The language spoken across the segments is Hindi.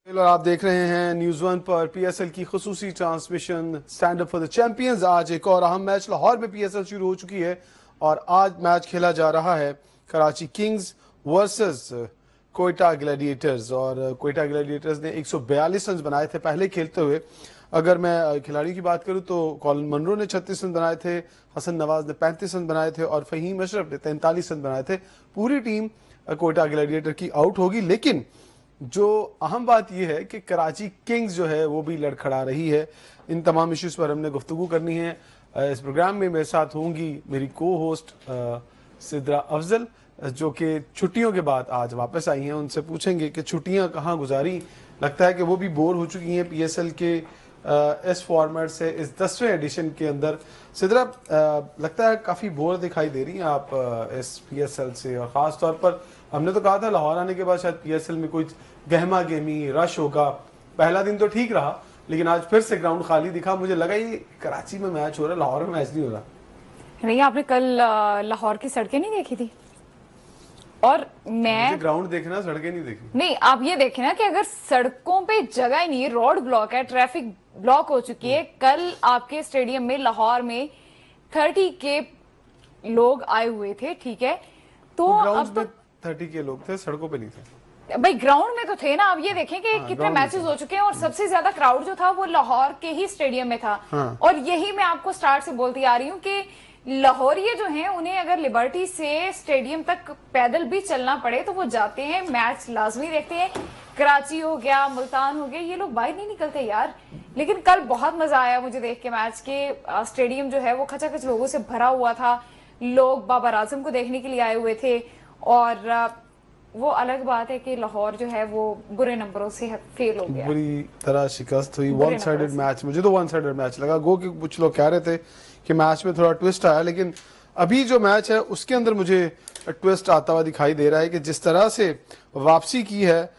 और आप देख रहे हैं न्यूज़ वन पर पीएसएल की खुसूसी transmission stand up for the champions. आज एक और अहम मैच लाहौर में पीएसएल शुरू हो चुकी है और आज मैच खेला जा रहा है Karachi Kings versus Quetta Gladiators. और कोयटा ग्लैडिएटर्स ने 142 रन बनाए थे पहले खेलते हुए। अगर मैं खिलाड़ियों की बात करूं तो कॉलिन मनरो ने 36 रन बनाए थे, हसन नवाज ने 35 रन बनाए थे और फहीम अशरफ ने 43 रन बनाए थे। पूरी टीम कोयटा ग्लैडिएटर की आउट होगी, लेकिन जो अहम बात यह है कि कराची किंग्स जो है वो भी लड़खड़ा रही है। इन तमाम इश्यूज पर हमने गुफ्तगू करनी है। इस प्रोग्राम में मेरे साथ होंगी मेरी को होस्ट सिद्रा अफजल, जो कि छुट्टियों के बाद आज वापस आई हैं। उनसे पूछेंगे कि छुट्टियां कहाँ गुजारी। लगता है कि वो भी बोर हो चुकी हैं पीएसएल के इस फॉर्मेट से, इस 10वें एडिशन के अंदर। सिद्रा, लगता है काफ़ी बोर दिखाई दे रही हैं आप इस पीएसएल से, और ख़ास तौर पर हमने तो कहा था लाहौर आने के बाद शायद पीएसएल में कोई गहमा गेमी रश होगा। पहला दिन तो ठीक रहा, लेकिन आज फिर से ग्राउंड खाली दिखा। मुझे लगा ये कराची में मैच हो रहा है, लाहौर में मैच नहीं हो रहा। नहीं, आपने कल लाहौर की सड़कें नहीं देखी थी? और मैं ग्राउंड देखना, सड़कें नहीं देखी। नहीं, आप ये देखें ना कि अगर सड़कों पे जगह ही नहीं, रोड ब्लॉक है, ट्रैफिक ब्लॉक हो चुकी है। कल आपके स्टेडियम में लाहौर में 30 के लोग आए हुए थे, ठीक है? तो अब तो 30 के लोग थे, सड़कों पे नहीं थे भाई, ग्राउंड में तो थे ना। अब ये देखें कि कितने मैचेस हो चुके हैं और सबसे ज्यादा क्राउड जो था वो लाहौर के ही स्टेडियम में था। और यही मैं आपको स्टार्ट से बोलती आ रही हूँ कि लाहौरिये जो हैं, उन्हें अगर लिबर्टी से स्टेडियम तक पैदल भी चलना पड़े तो वो जाते हैं, मैच लाजमी देखते हैं। कराची हो गया, मुल्तान हो गया, ये लोग बाहर नहीं निकलते यार। लेकिन कल बहुत मजा आया मुझे देख के मैच के। स्टेडियम जो है वो खचाखच लोगों से भरा हुआ था। लोग बाबर आजम को देखने के लिए आए हुए थे। और वो अलग बात है कि लाहौर जो है वो बुरे नंबरों से फेल हो गया, बुरी तरह शिकस्त हुई। वन साइडेड मैच, मुझे तो वन साइडेड मैच लगा। गो कि कुछ लोग कह रहे थे कि मैच में थोड़ा ट्विस्ट आया, लेकिन अभी जो मैच है उसके अंदर मुझे ट्विस्ट आता हुआ दिखाई दे रहा है कि जिस तरह से वापसी की है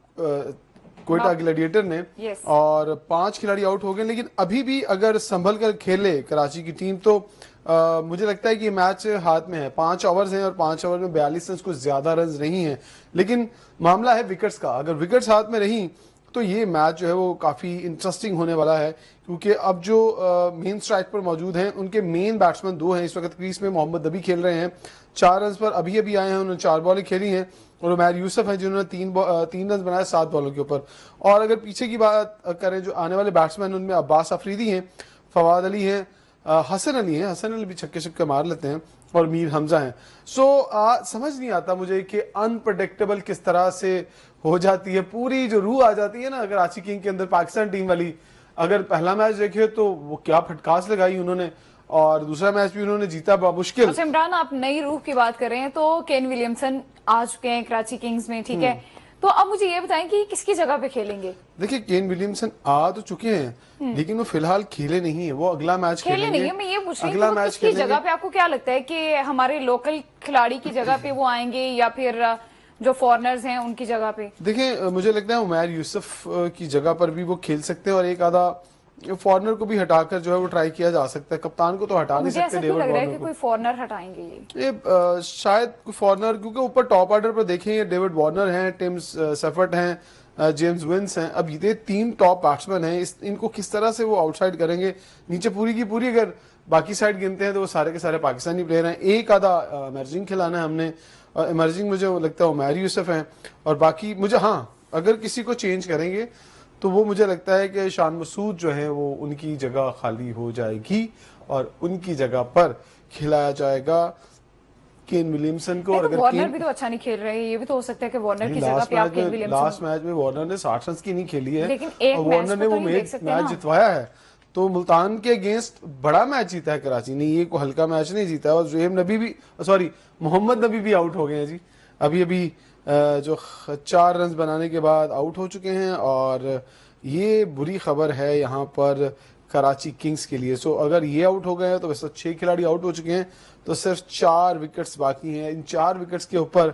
कोयटा ग्लैडिएटर ने, और 5 खिलाड़ी आउट हो गए, लेकिन अभी भी अगर संभल कर खेले कराची की टीम तो मुझे लगता है कि ये मैच हाथ में है। 5 ओवर्स हैं और 5 ओवर में 42 रन, कुछ ज्यादा रन नहीं है, लेकिन मामला है विकेट्स का। अगर विकेट्स हाथ में रही तो ये मैच जो है वो काफी इंटरेस्टिंग होने वाला है, क्योंकि अब जो मेन स्ट्राइक पर मौजूद हैं उनके मेन बैट्समैन 2 हैं इस वक्त क्रीज में। मोहम्मद नबी खेल रहे हैं, 4 रन पर अभी अभी आए हैं, उन्होंने 4 बॉलें खेली हैं। और उमैर यूसुफ है जिन्होंने 3 रन बनाए 7 बॉलों के ऊपर। और अगर पीछे की बात करें जो आने वाले बैट्समैन, उनमें अब्बास अफरीदी हैं, फवाद अली हैं, हसन अली हैं, हसन अली भी छक्के छक्के मार लेते हैं, और मीर हमजा हैं। समझ नहीं आता मुझे कि अनप्रडिक्टेबल किस तरह से हो जाती है, पूरी जो रूह आ जाती है ना कराची किंग के अंदर पाकिस्तान टीम वाली। अगर पहला मैच देखे तो वो क्या फटकास लगाई उन्होंने, और दूसरा मैच भी उन्होंने जीता मुश्किल। अच्छा इमरान, आप नई रूह की बात कर रहे हैं तो केन विलियमसन आ चुके हैं कराची किंग्स में, ठीक है? तो अब मुझे ये बताएं कि किसकी जगह पे खेलेंगे? देखिए, केन विलियमसन आ तो चुके हैं, लेकिन वो फिलहाल खेले नहीं है। वो अगला मैच खेलेंगे। नहीं है, मैं ये पूछ रही हूँ कि किसकी जगह पे आपको क्या लगता है कि हमारे लोकल खिलाड़ी की जगह पे वो आएंगे या फिर जो फॉरनर्स हैं उनकी जगह पे? देखिए, मुझे लगता है उमैर यूसुफ की जगह पर भी वो खेल सकते हैं, और एक आधा फॉरनर को भी हटाकर जो है वो ट्राई किया जा सकता है। कप्तान को तो हटा नहीं सकते। डेविड वार्नर को कोई फॉरनर हटाएंगे ये शायद कोई फॉरनर, क्योंकि ऊपर टॉप ऑर्डर पर देखें डेविड वार्नर हैं, टिम सेफर्ट हैं, जेम्स विंस हैं। अब ये 3 टॉप बैट्समैन हैं, इनको किस तरह से वो आउटसाइड करेंगे? नीचे पूरी की पूरी अगर बाकी साइड गिनते हैं तो वो सारे के सारे पाकिस्तानी प्लेयर हैं। एक आधा इमर्जिंग खिलाना है हमने, इमर्जिंग मुझे लगता है उमैर यूसुफ हैं, और बाकी मुझे, हाँ, अगर किसी को चेंज करेंगे तो वो मुझे लगता है कि शान मसूद जो है वो उनकी जगह खाली हो जाएगी और उनकी जगह पर खिलाया जाएगा केन विलियमसन को। और अगर वार्नर भी तो अच्छा नहीं खेल रहे हैं, ये भी तो हो सकता है कि वार्नर की जगह पे आप केन विलियमसन। लास्ट मैच में वार्नर ने 60 रन की नहीं खेली है, लेकिन एक वार्नर ने वो मैच जितवाया है। तो मुल्तान के अगेंस्ट बड़ा मैच जीता है कराची ने, ये कोई हल्का मैच नहीं जीता है। और जुएब नबी भी, सॉरी, मोहम्मद नबी भी आउट हो गए हैं जी, अभी अभी जो 4 रन बनाने के बाद आउट हो चुके हैं। और ये बुरी खबर है यहाँ पर कराची किंग्स के लिए। अगर ये आउट हो गए हैं तो वैसे 6 खिलाड़ी आउट हो चुके हैं, तो सिर्फ 4 विकेट्स बाकी हैं। इन 4 विकेट्स के ऊपर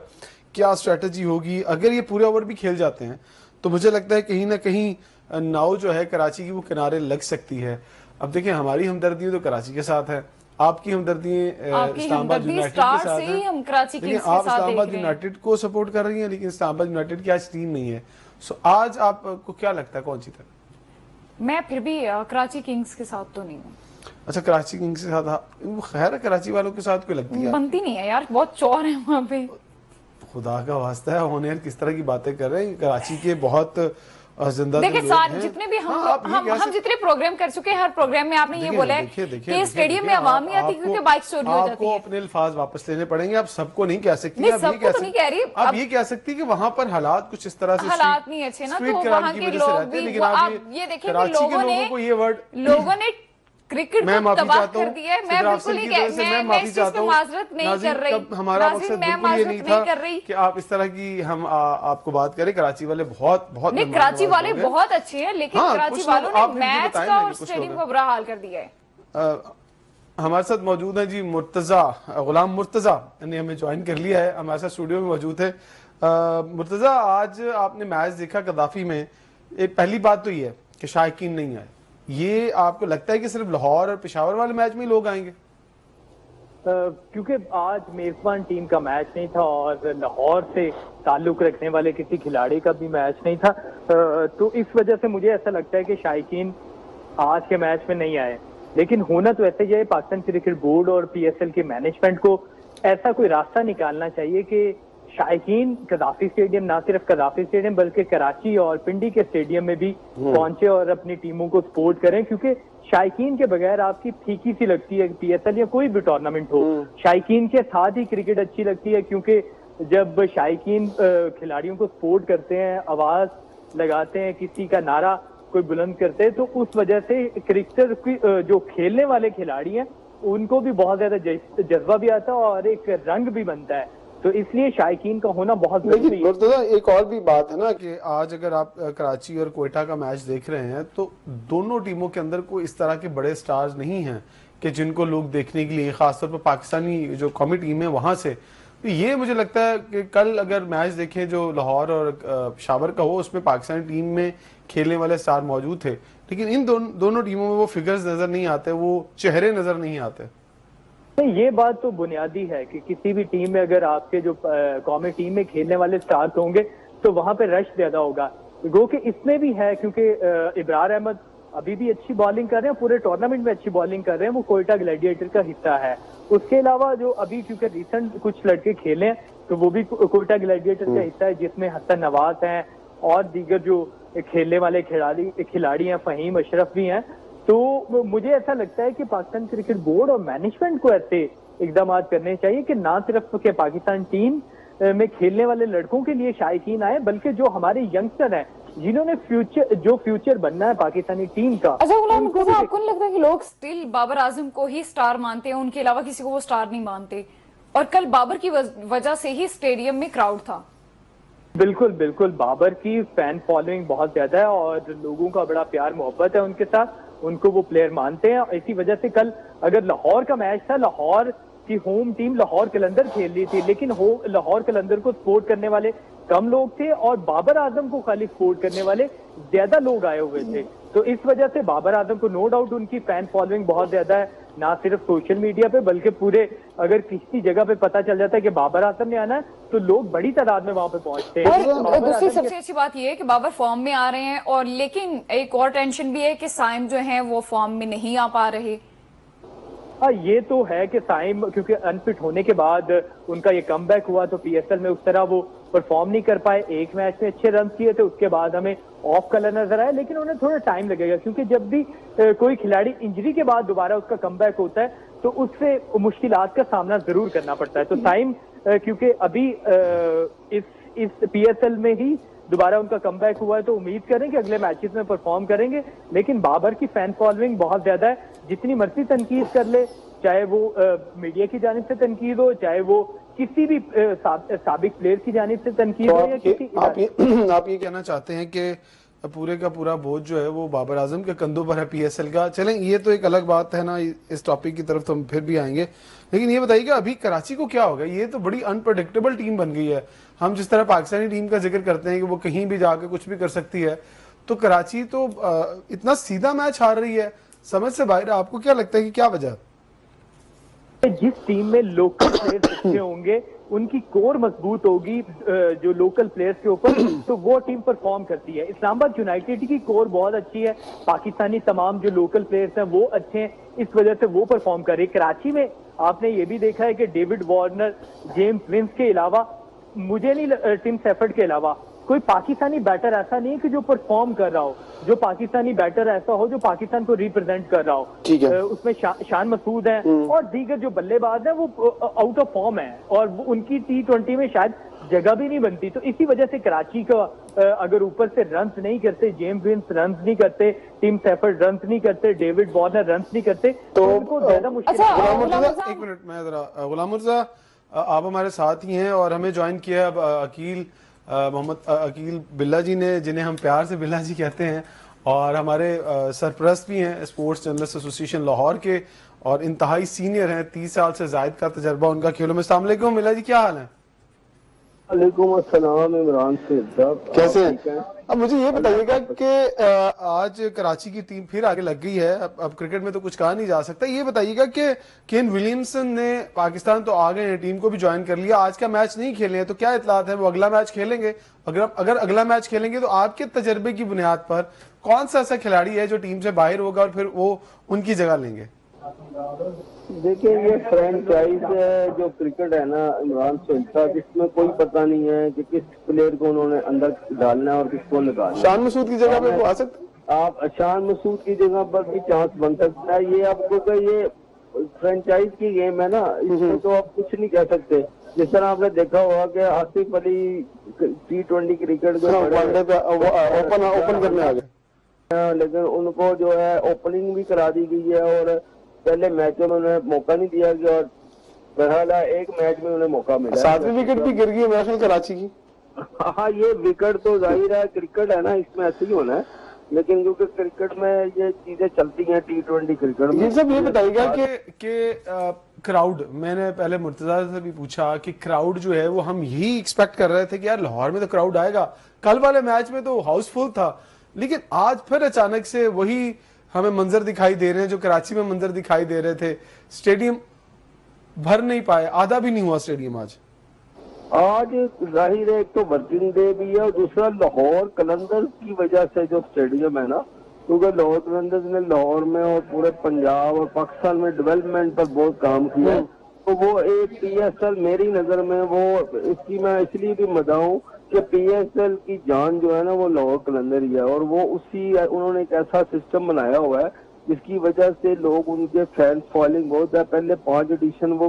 क्या स्ट्रेटजी होगी? अगर ये पूरे ओवर भी खेल जाते हैं तो मुझे लगता है कहीं ना कहीं नाव जो है कराची की वो किनारे लग सकती है। अब देखिए, हमारी हमदर्दी तो कराची के साथ है, आपकी हमदर्दी इस्लामाबाद यूनाइटेड के स्टार साथ से ही है। हम कराची देखिए, किंग्स के आप साथ देख इस्लामाबाद रहे हैं। यूनाइटेड को सपोर्ट कर रही हैं, लेकिन इस्लामाबाद यूनाइटेड की आज टीम नहीं है। सो आज आपको क्या लगता है कौन जीतेगा? मैं फिर भी कराची किंग्स के साथ तो नहीं हूँ। अच्छा, कराची किंग्स के साथ खैर है, कराची वालों के साथ क्यों लगती है? बनती नहीं है यार, बहुत चौर है वहां पे। खुदा का वास्ता है, ऑन एयर किस तरह की बातें कर रहे हैं। कराची के बहुत जिंदा देखिए, दिल लोग सारे हैं। जितने भी हाँ, आप ये कह हम जितने प्रोग्राम कर चुके हैं, हर प्रोग्राम में आपने ये देखिए, बोला है देखिए, देखिए, कि देखिए, स्टेडियम में देखिए, आवाम नहीं आती क्योंकि बाइक चोरी हो जाती आपको है। अपने अल्फाज वापस लेने पड़ेंगे। आप सबको नहीं कह सकती। नहीं, आप ये सबको कह तो नहीं कह रही। आप ये कह सकती कि वहां पर हालात कुछ इस तरह से हालात नहीं अच्छे ना, स्ट्रीट तो क्राइम वहां की के वजह से लोग रहते हैं। भी लेकिन आप ये देखें कि कराची के लोगों लोगों को ये वर्ड ने क्रिकेट मैं को माफी तबाह चाहता कर हूँ दिया है। मैं सिद्रा बिल्कुल अफसर नहीं की तरफ से, मैं मैं माफी इस चीज चाहता पे हूँ। माजरत नहीं नाज़रीन, कर रही। कब हमारा मकसद मैं बिल्कुल ये माजरत नहीं नहीं था कर रही कि आप इस तरह की हम आपको बात करें। कराची वाले बहुत बहुत नहीं, मेहमान कराची नवाज वाले लोग हैं। बहुत अच्छे हैं, लेकिन हाँ, कराची कुछ लोग वालों ने आप मुझे मैच बताएंगे का कि और कुछ स्टेडियम लोग का बुरा हाल कर दिया है। हमारे साथ मौजूद है जी मुर्तजा, गुलाम मुर्तजा ने हमें ज्वाइन कर लिया है, हमारे साथ स्टूडियो में मौजूद है। मुर्तजा, आज आपने मैच देखा गद्दाफी में। एक पहली बात तो ये है कि शायकीन नहीं आए। ये आपको लगता है कि सिर्फ लाहौर और पेशावर वाले मैच में ही लोग आएंगे? क्योंकि आज मेजबान टीम का मैच नहीं था और लाहौर से ताल्लुक रखने वाले किसी खिलाड़ी का भी मैच नहीं था, तो इस वजह से मुझे ऐसा लगता है कि शायकीन आज के मैच में नहीं आए। लेकिन होना तो ऐसे ही है, पाकिस्तान क्रिकेट बोर्ड और पीएसएल के मैनेजमेंट को ऐसा कोई रास्ता निकालना चाहिए कि शायकीन कदाफी स्टेडियम, ना सिर्फ कदाफी स्टेडियम बल्कि कराची और पिंडी के स्टेडियम में भी पहुंचे और अपनी टीमों को सपोर्ट करें, क्योंकि शायकीन के बगैर आपकी फीकी सी लगती है पीएसएल या कोई भी टूर्नामेंट हो। शायकीन के साथ ही क्रिकेट अच्छी लगती है, क्योंकि जब शायकीन खिलाड़ियों को सपोर्ट करते हैं, आवाज लगाते हैं, किसी का नारा कोई बुलंद करते हैं, तो उस वजह से क्रिकेटर की जो खेलने वाले खिलाड़ी हैं उनको भी बहुत ज्यादा जज्बा भी आता है और एक रंग भी बनता है। तो इसलिए शायकीन का होना बहुत जरूरी है। मुर्तजा, एक और भी बात है ना कि आज अगर आप कराची और कोयटा का मैच देख रहे हैं तो दोनों टीमों के अंदर कोई इस तरह के बड़े स्टार्स नहीं हैं कि जिनको लोग देखने के लिए, खासतौर पर पाकिस्तानी जो कौमी टीम है वहां से। तो ये मुझे लगता है कि कल अगर मैच देखें जो लाहौर और पेशावर का हो, उसमें पाकिस्तानी टीम में खेलने वाले स्टार मौजूद थे, लेकिन इन दोनों टीमों में वो फिगर्स नजर नहीं आते, वो चेहरे नजर नहीं आते। नहीं, ये बात तो बुनियादी है कि किसी भी टीम में अगर आपके जो कौमी टीम में खेलने वाले स्टार्स होंगे तो वहां पे रश ज्यादा होगा। गो कि इसमें भी है, क्योंकि इब्रार अहमद अभी भी अच्छी बॉलिंग कर रहे हैं, पूरे टूर्नामेंट में अच्छी बॉलिंग कर रहे हैं, वो कोयटा ग्लैडिएटर का हिस्सा है। उसके अलावा जो अभी क्योंकि रिसेंट कुछ लड़के खेले हैं तो वो भी कोयटा ग्लैडिएटर का हिस्सा है, जिसमें हसन नवाज हैं और दीगर जो खेलने वाले खिलाड़ी हैं, फहीम अशरफ भी हैं। तो मुझे ऐसा लगता है कि पाकिस्तान क्रिकेट बोर्ड और मैनेजमेंट को ऐसे इकदाम करने चाहिए कि ना सिर्फ के पाकिस्तान टीम में खेलने वाले लड़कों के लिए शायकीन आए, बल्कि जो हमारे यंगस्टर हैं जिन्होंने फ्यूचर बनना है पाकिस्तानी टीम का। अच्छा गुलाम मुर्तजा, आपको नहीं लगता कि लोग स्टिल बाबर आजम को ही स्टार मानते हैं, उनके अलावा किसी को वो स्टार नहीं मानते? और कल बाबर की वजह से ही स्टेडियम में क्राउड था। बिल्कुल बिल्कुल, बाबर की फैन फॉलोइंग बहुत ज्यादा है और लोगों का बड़ा प्यार मोहब्बत है उनके साथ, उनको वो प्लेयर मानते हैं। इसी वजह से कल अगर लाहौर का मैच था, लाहौर की होम टीम लाहौर कलंदर खेल रही थी, लेकिन लाहौर कलंदर को सपोर्ट करने वाले कम लोग थे और बाबर आजम को खाली सपोर्ट करने वाले ज्यादा लोग आए हुए थे। तो इस वजह से बाबर आजम को नो डाउट उनकी फैन फॉलोइंग बहुत ज्यादा है, ना सिर्फ सोशल मीडिया पे बल्कि पूरे, अगर किसी जगह पे पता चल जाता है कि बाबर आजम ने आना है तो लोग बड़ी तादाद में वहां पे पहुंचते हैं। और दूसरी सबसे अच्छी बात यह है कि बाबर फॉर्म में आ रहे हैं, और लेकिन एक और टेंशन भी है कि साइम जो है वो फॉर्म में नहीं आ पा रहे। हाँ, ये तो है कि साइम क्योंकि अनफिट होने के बाद उनका ये कमबैक हुआ तो पीएसएल में उस तरह वो परफॉर्म नहीं कर पाए। एक मैच में अच्छे रन किए थे, उसके बाद हमें ऑफ कलर नजर आया, लेकिन उन्हें थोड़ा टाइम लगेगा, क्योंकि जब भी कोई खिलाड़ी इंजरी के बाद दोबारा उसका कमबैक होता है तो उससे मुश्किलात का सामना जरूर करना पड़ता है। तो साइम क्योंकि अभी इस पीएसएल में ही दोबारा उनका कमबैक हुआ है तो उम्मीद करें कि अगले मैचेस में परफॉर्म करेंगे। लेकिन बाबर की फैन फॉलोइंग बहुत ज्यादा है, जितनी मर्जी तनकीद कर ले, चाहे वो मीडिया की जानिब से तनकीद हो, चाहे वो किसी भी साबिक प्लेयर की जानिब से तनकीद तो हो या किसी आप ये कहना चाहते हैं कि पूरे का पूरा बोझ जो है वो बाबर आजम के कंधों पर है पीएसएल का? चलें, ये तो एक अलग बात है ना, इस टॉपिक की तरफ तो हम फिर भी आएंगे, लेकिन ये बताइए कि अभी कराची को क्या होगा? ये तो बड़ी अनप्रडिक्टेबल टीम बन गई है। हम जिस तरह पाकिस्तानी टीम का जिक्र करते हैं कि वो कहीं भी जाके कुछ भी कर सकती है, तो कराची तो इतना सीधा मैच हार रही है, समझ से बाहर। आपको क्या लगता है कि क्या वजह? जिस टीम में लोकल प्लेयर्स अच्छे होंगे उनकी कोर मजबूत होगी जो लोकल प्लेयर्स के ऊपर, तो वो टीम परफॉर्म करती है। इस्लामाबाद यूनाइटेड की कोर बहुत अच्छी है, पाकिस्तानी तमाम जो लोकल प्लेयर्स हैं वो अच्छे हैं, इस वजह से वो परफॉर्म कर रही है। कराची में आपने ये भी देखा है कि डेविड वार्नर, जेम्स विंस के अलावा, मुझे नहीं टिम सेफर्ड के अलावा कोई पाकिस्तानी बैटर ऐसा नहीं है कि जो परफॉर्म कर रहा हो, जो पाकिस्तानी बैटर ऐसा हो जो पाकिस्तान को रिप्रेजेंट कर रहा हो। ठीक है। उसमें शान मसूद हैं और दीगर जो बल्लेबाज हैं वो आउट ऑफ फॉर्म है और उनकी T20 में शायद जगह भी नहीं बनती। तो इसी वजह से कराची का अगर ऊपर से रन्स नहीं करते, जेम्स विंस रन्स नहीं करते, टिम सेफर्ड रन्स नहीं करते, डेविड वार्नर रन्स नहीं करते, तो उनको ज्यादा मुश्किल। एक मिनट, मैं जरा गुलाम मुर्तजा आप हमारे साथ ही हैं और हमें ज्वाइन किया अब अकील मोहम्मद अकील बिल्ला जी ने, जिन्हें हम प्यार से बिल्ला जी कहते हैं, और हमारे सरपरस्त भी हैं स्पोर्ट्स जर्नलिस्ट एसोसिएशन लाहौर के और इंतहाई सीनियर हैं, 30 साल से जायद का तजर्बा उनका खेलों में। अस्सलाम वालेकुम बिल्ला जी, क्या हाल है? वालेकुम अस्सलाम इमरान साहब, कैसे हैं? अब मुझे ये बताइएगा कि आज कराची की टीम फिर आगे लग गई है। अब क्रिकेट में तो कुछ कहा नहीं जा सकता। ये बताइएगा कि केन विलियमसन ने, पाकिस्तान तो आ गए हैं, टीम को भी ज्वाइन कर लिया, आज का मैच नहीं खेले हैं, तो क्या इतलात है वो अगला मैच खेलेंगे? अगर अगला मैच खेलेंगे तो आपके तजर्बे की बुनियाद पर कौन सा ऐसा खिलाड़ी है जो टीम से बाहर होगा और फिर वो उनकी जगह लेंगे? देखिए, ये फ्रेंचाइज जो क्रिकेट है ना इमरान साहब, इसमें कोई पता नहीं है कि किस प्लेयर को उन्होंने अंदर डालना है और किसको निकालना है। शान मसूद की जगह पे वो आ सकते, आप शान मसूद की जगह पर भी चांस बन सकता है। ये आपको ये फ्रेंचाइज की गेम है ना, इसमें तो आप कुछ नहीं कह सकते। जिस तरह आपने देखा होगा कि आसिफ अली T20 क्रिकेट को ओपन करने आ गए, लेकिन उनको जो है ओपनिंग भी करा दी गई है और पहले मैचों में उन्हें मौका नहीं दिया गया और बहरहाल एक मैच में उन्हें मौका मिला। 7वीं विकेट भी गिर गई है कराची की। हाँ, ये विकेट तो जाहिर है, क्रिकेट है ना, इसमें ऐसे ही होना है, लेकिन क्योंकि क्रिकेट में ये चीजें चलती हैं T20 क्रिकेट में। ये सब ये बताइएगा कि क्राउड, मैंने पहले मुर्तजा से भी पूछा कि क्राउड जो है वो हम यही एक्सपेक्ट कर रहे थे कि यार लाहौर में तो क्राउड आएगा, कल वाले मैच में तो हाउसफुल था, लेकिन आज फिर अचानक से वही हमें मंजर दिखाई दे रहे हैं जो कराची में मंजर दिखाई दे रहे थे। स्टेडियम भर नहीं पाए, आधा भी नहीं हुआ स्टेडियम आज जाहिर है, एक तो वर्किंग डे भी है और दूसरा लाहौर कलंदर्स की वजह से जो स्टेडियम है ना, क्योंकि लाहौर कलंदर्स ने लाहौर में और पूरे पंजाब और पाकिस्तान में डेवलपमेंट पर बहुत काम किया है, तो वो एक PSL मेरी नजर में वो इसकी मैं इसलिए भी मदाऊं कि PSL की जान जो है ना वो लाहौर कलंदर ही है और वो उन्होंने एक ऐसा सिस्टम बनाया हुआ है जिसकी वजह से लोग, उनके फैंस फॉलोइंग बहुत है। पहले 5 एडिशन वो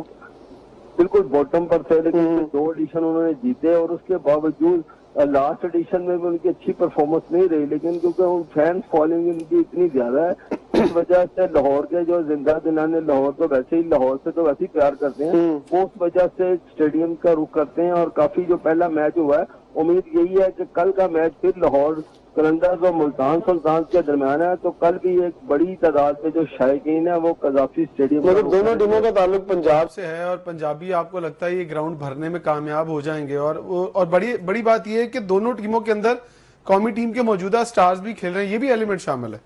बिल्कुल बॉटम पर थे, लेकिन 2 एडिशन उन्होंने जीते और उसके बावजूद लास्ट एडिशन में भी उनकी अच्छी परफॉर्मेंस नहीं रही, लेकिन क्योंकि उन फैंस फॉलोइंग उनकी इतनी ज्यादा है, इस वजह से लाहौर के जो जिंदा दिलाने, लाहौर तो वैसे ही, लाहौर से तो वैसे ही प्यार करते हैं, वो उस वजह से स्टेडियम का रुख करते हैं। और काफी जो पहला मैच हुआ है, उम्मीद यही है कि कल का मैच फिर लाहौर कलंदर्स और मुल्तान सुल्तान के दरमियान है, तो कल भी एक बड़ी तादाद में जो शायकीन है वो कजाफी स्टेडियम, मतलब दोनों टीमों का ताल्लुक पंजाब से है और पंजाबी आपको लगता है ये ग्राउंड भरने में कामयाब हो जाएंगे? और बड़ी बात ये है कि दोनों टीमों के अंदर कौमी टीम के मौजूदा स्टार्स भी खेल रहे हैं, ये भी एलिमेंट शामिल है।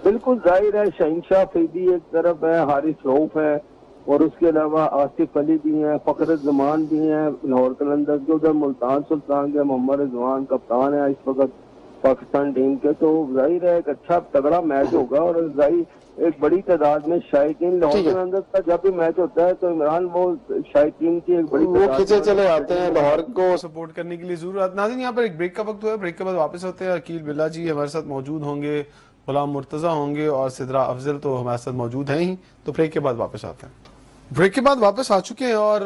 बिल्कुल जाहिर है, शहनशाह फरीदी एक तरफ है, हारिस रऊफ है और उसके अलावा आसिफ अली भी हैं, फखर जमान भी हैं लाहौर कलंदर्स के, उधर मुल्तान सुल्तान के मोहम्मद रिजवान कप्तान है इस वक्त पाकिस्तान टीम के। तो जाहिर है एक अच्छा तगड़ा मैच होगा और जाहिर एक बड़ी तादाद में शायकीन, लाहौर कलंदर्स का जब भी मैच होता है तो इमरान वो शायकीन की एक बड़ी वो खींचे चले आते हैं लाहौर को सपोर्ट करने के लिए। जरूर नाज़रीन, यहाँ पर एक ब्रेक का वक्त हुआ है, ब्रेक के बाद वापस होते हैं। अकील बिल्ला जी हमारे साथ मौजूद होंगे, गुलाम मुर्तजा होंगे और सिद्रा अफजल तो हमारे साथ मौजूद हैं ही। तो ब्रेक के बाद वापस आते हैं। ब्रेक के बाद वापस आ चुके हैं और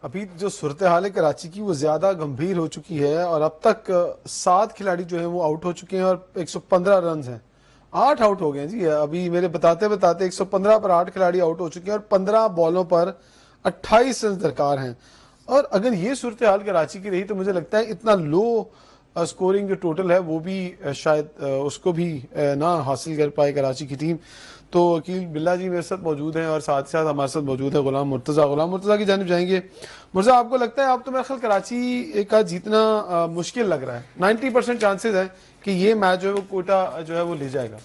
अभी जो सूरत हाल है कराची की वो ज्यादा गंभीर हो चुकी है और अब तक 7 खिलाड़ी जो हैं वो आउट हो चुके हैं और 115 रन हैं। 8 आउट हो गए हैं जी, अभी मेरे बताते 115 पर 8 खिलाड़ी आउट हो चुके हैं और 15 बॉलों पर 28 रन दरकार हैं। और अगर ये सूरत हाल कराची की रही तो मुझे लगता है इतना लो स्कोरिंग जो टोटल है वो भी शायद उसको भी ना हासिल कर पाए कराची की टीम। तो अकील बिल्ला जी मेरे साथ मौजूद हैं और साथ साथ हमारे साथ मौजूद है गुलाम मुर्तजा की जानिब जाएंगे। मुर्तजा, आपको लगता है, आप तो मेरा ख्याल कराची का जीतना मुश्किल लग रहा है, 90% चांसेस है कि ये मैच जो है वो कोयटा जो है वो ले जाएगा?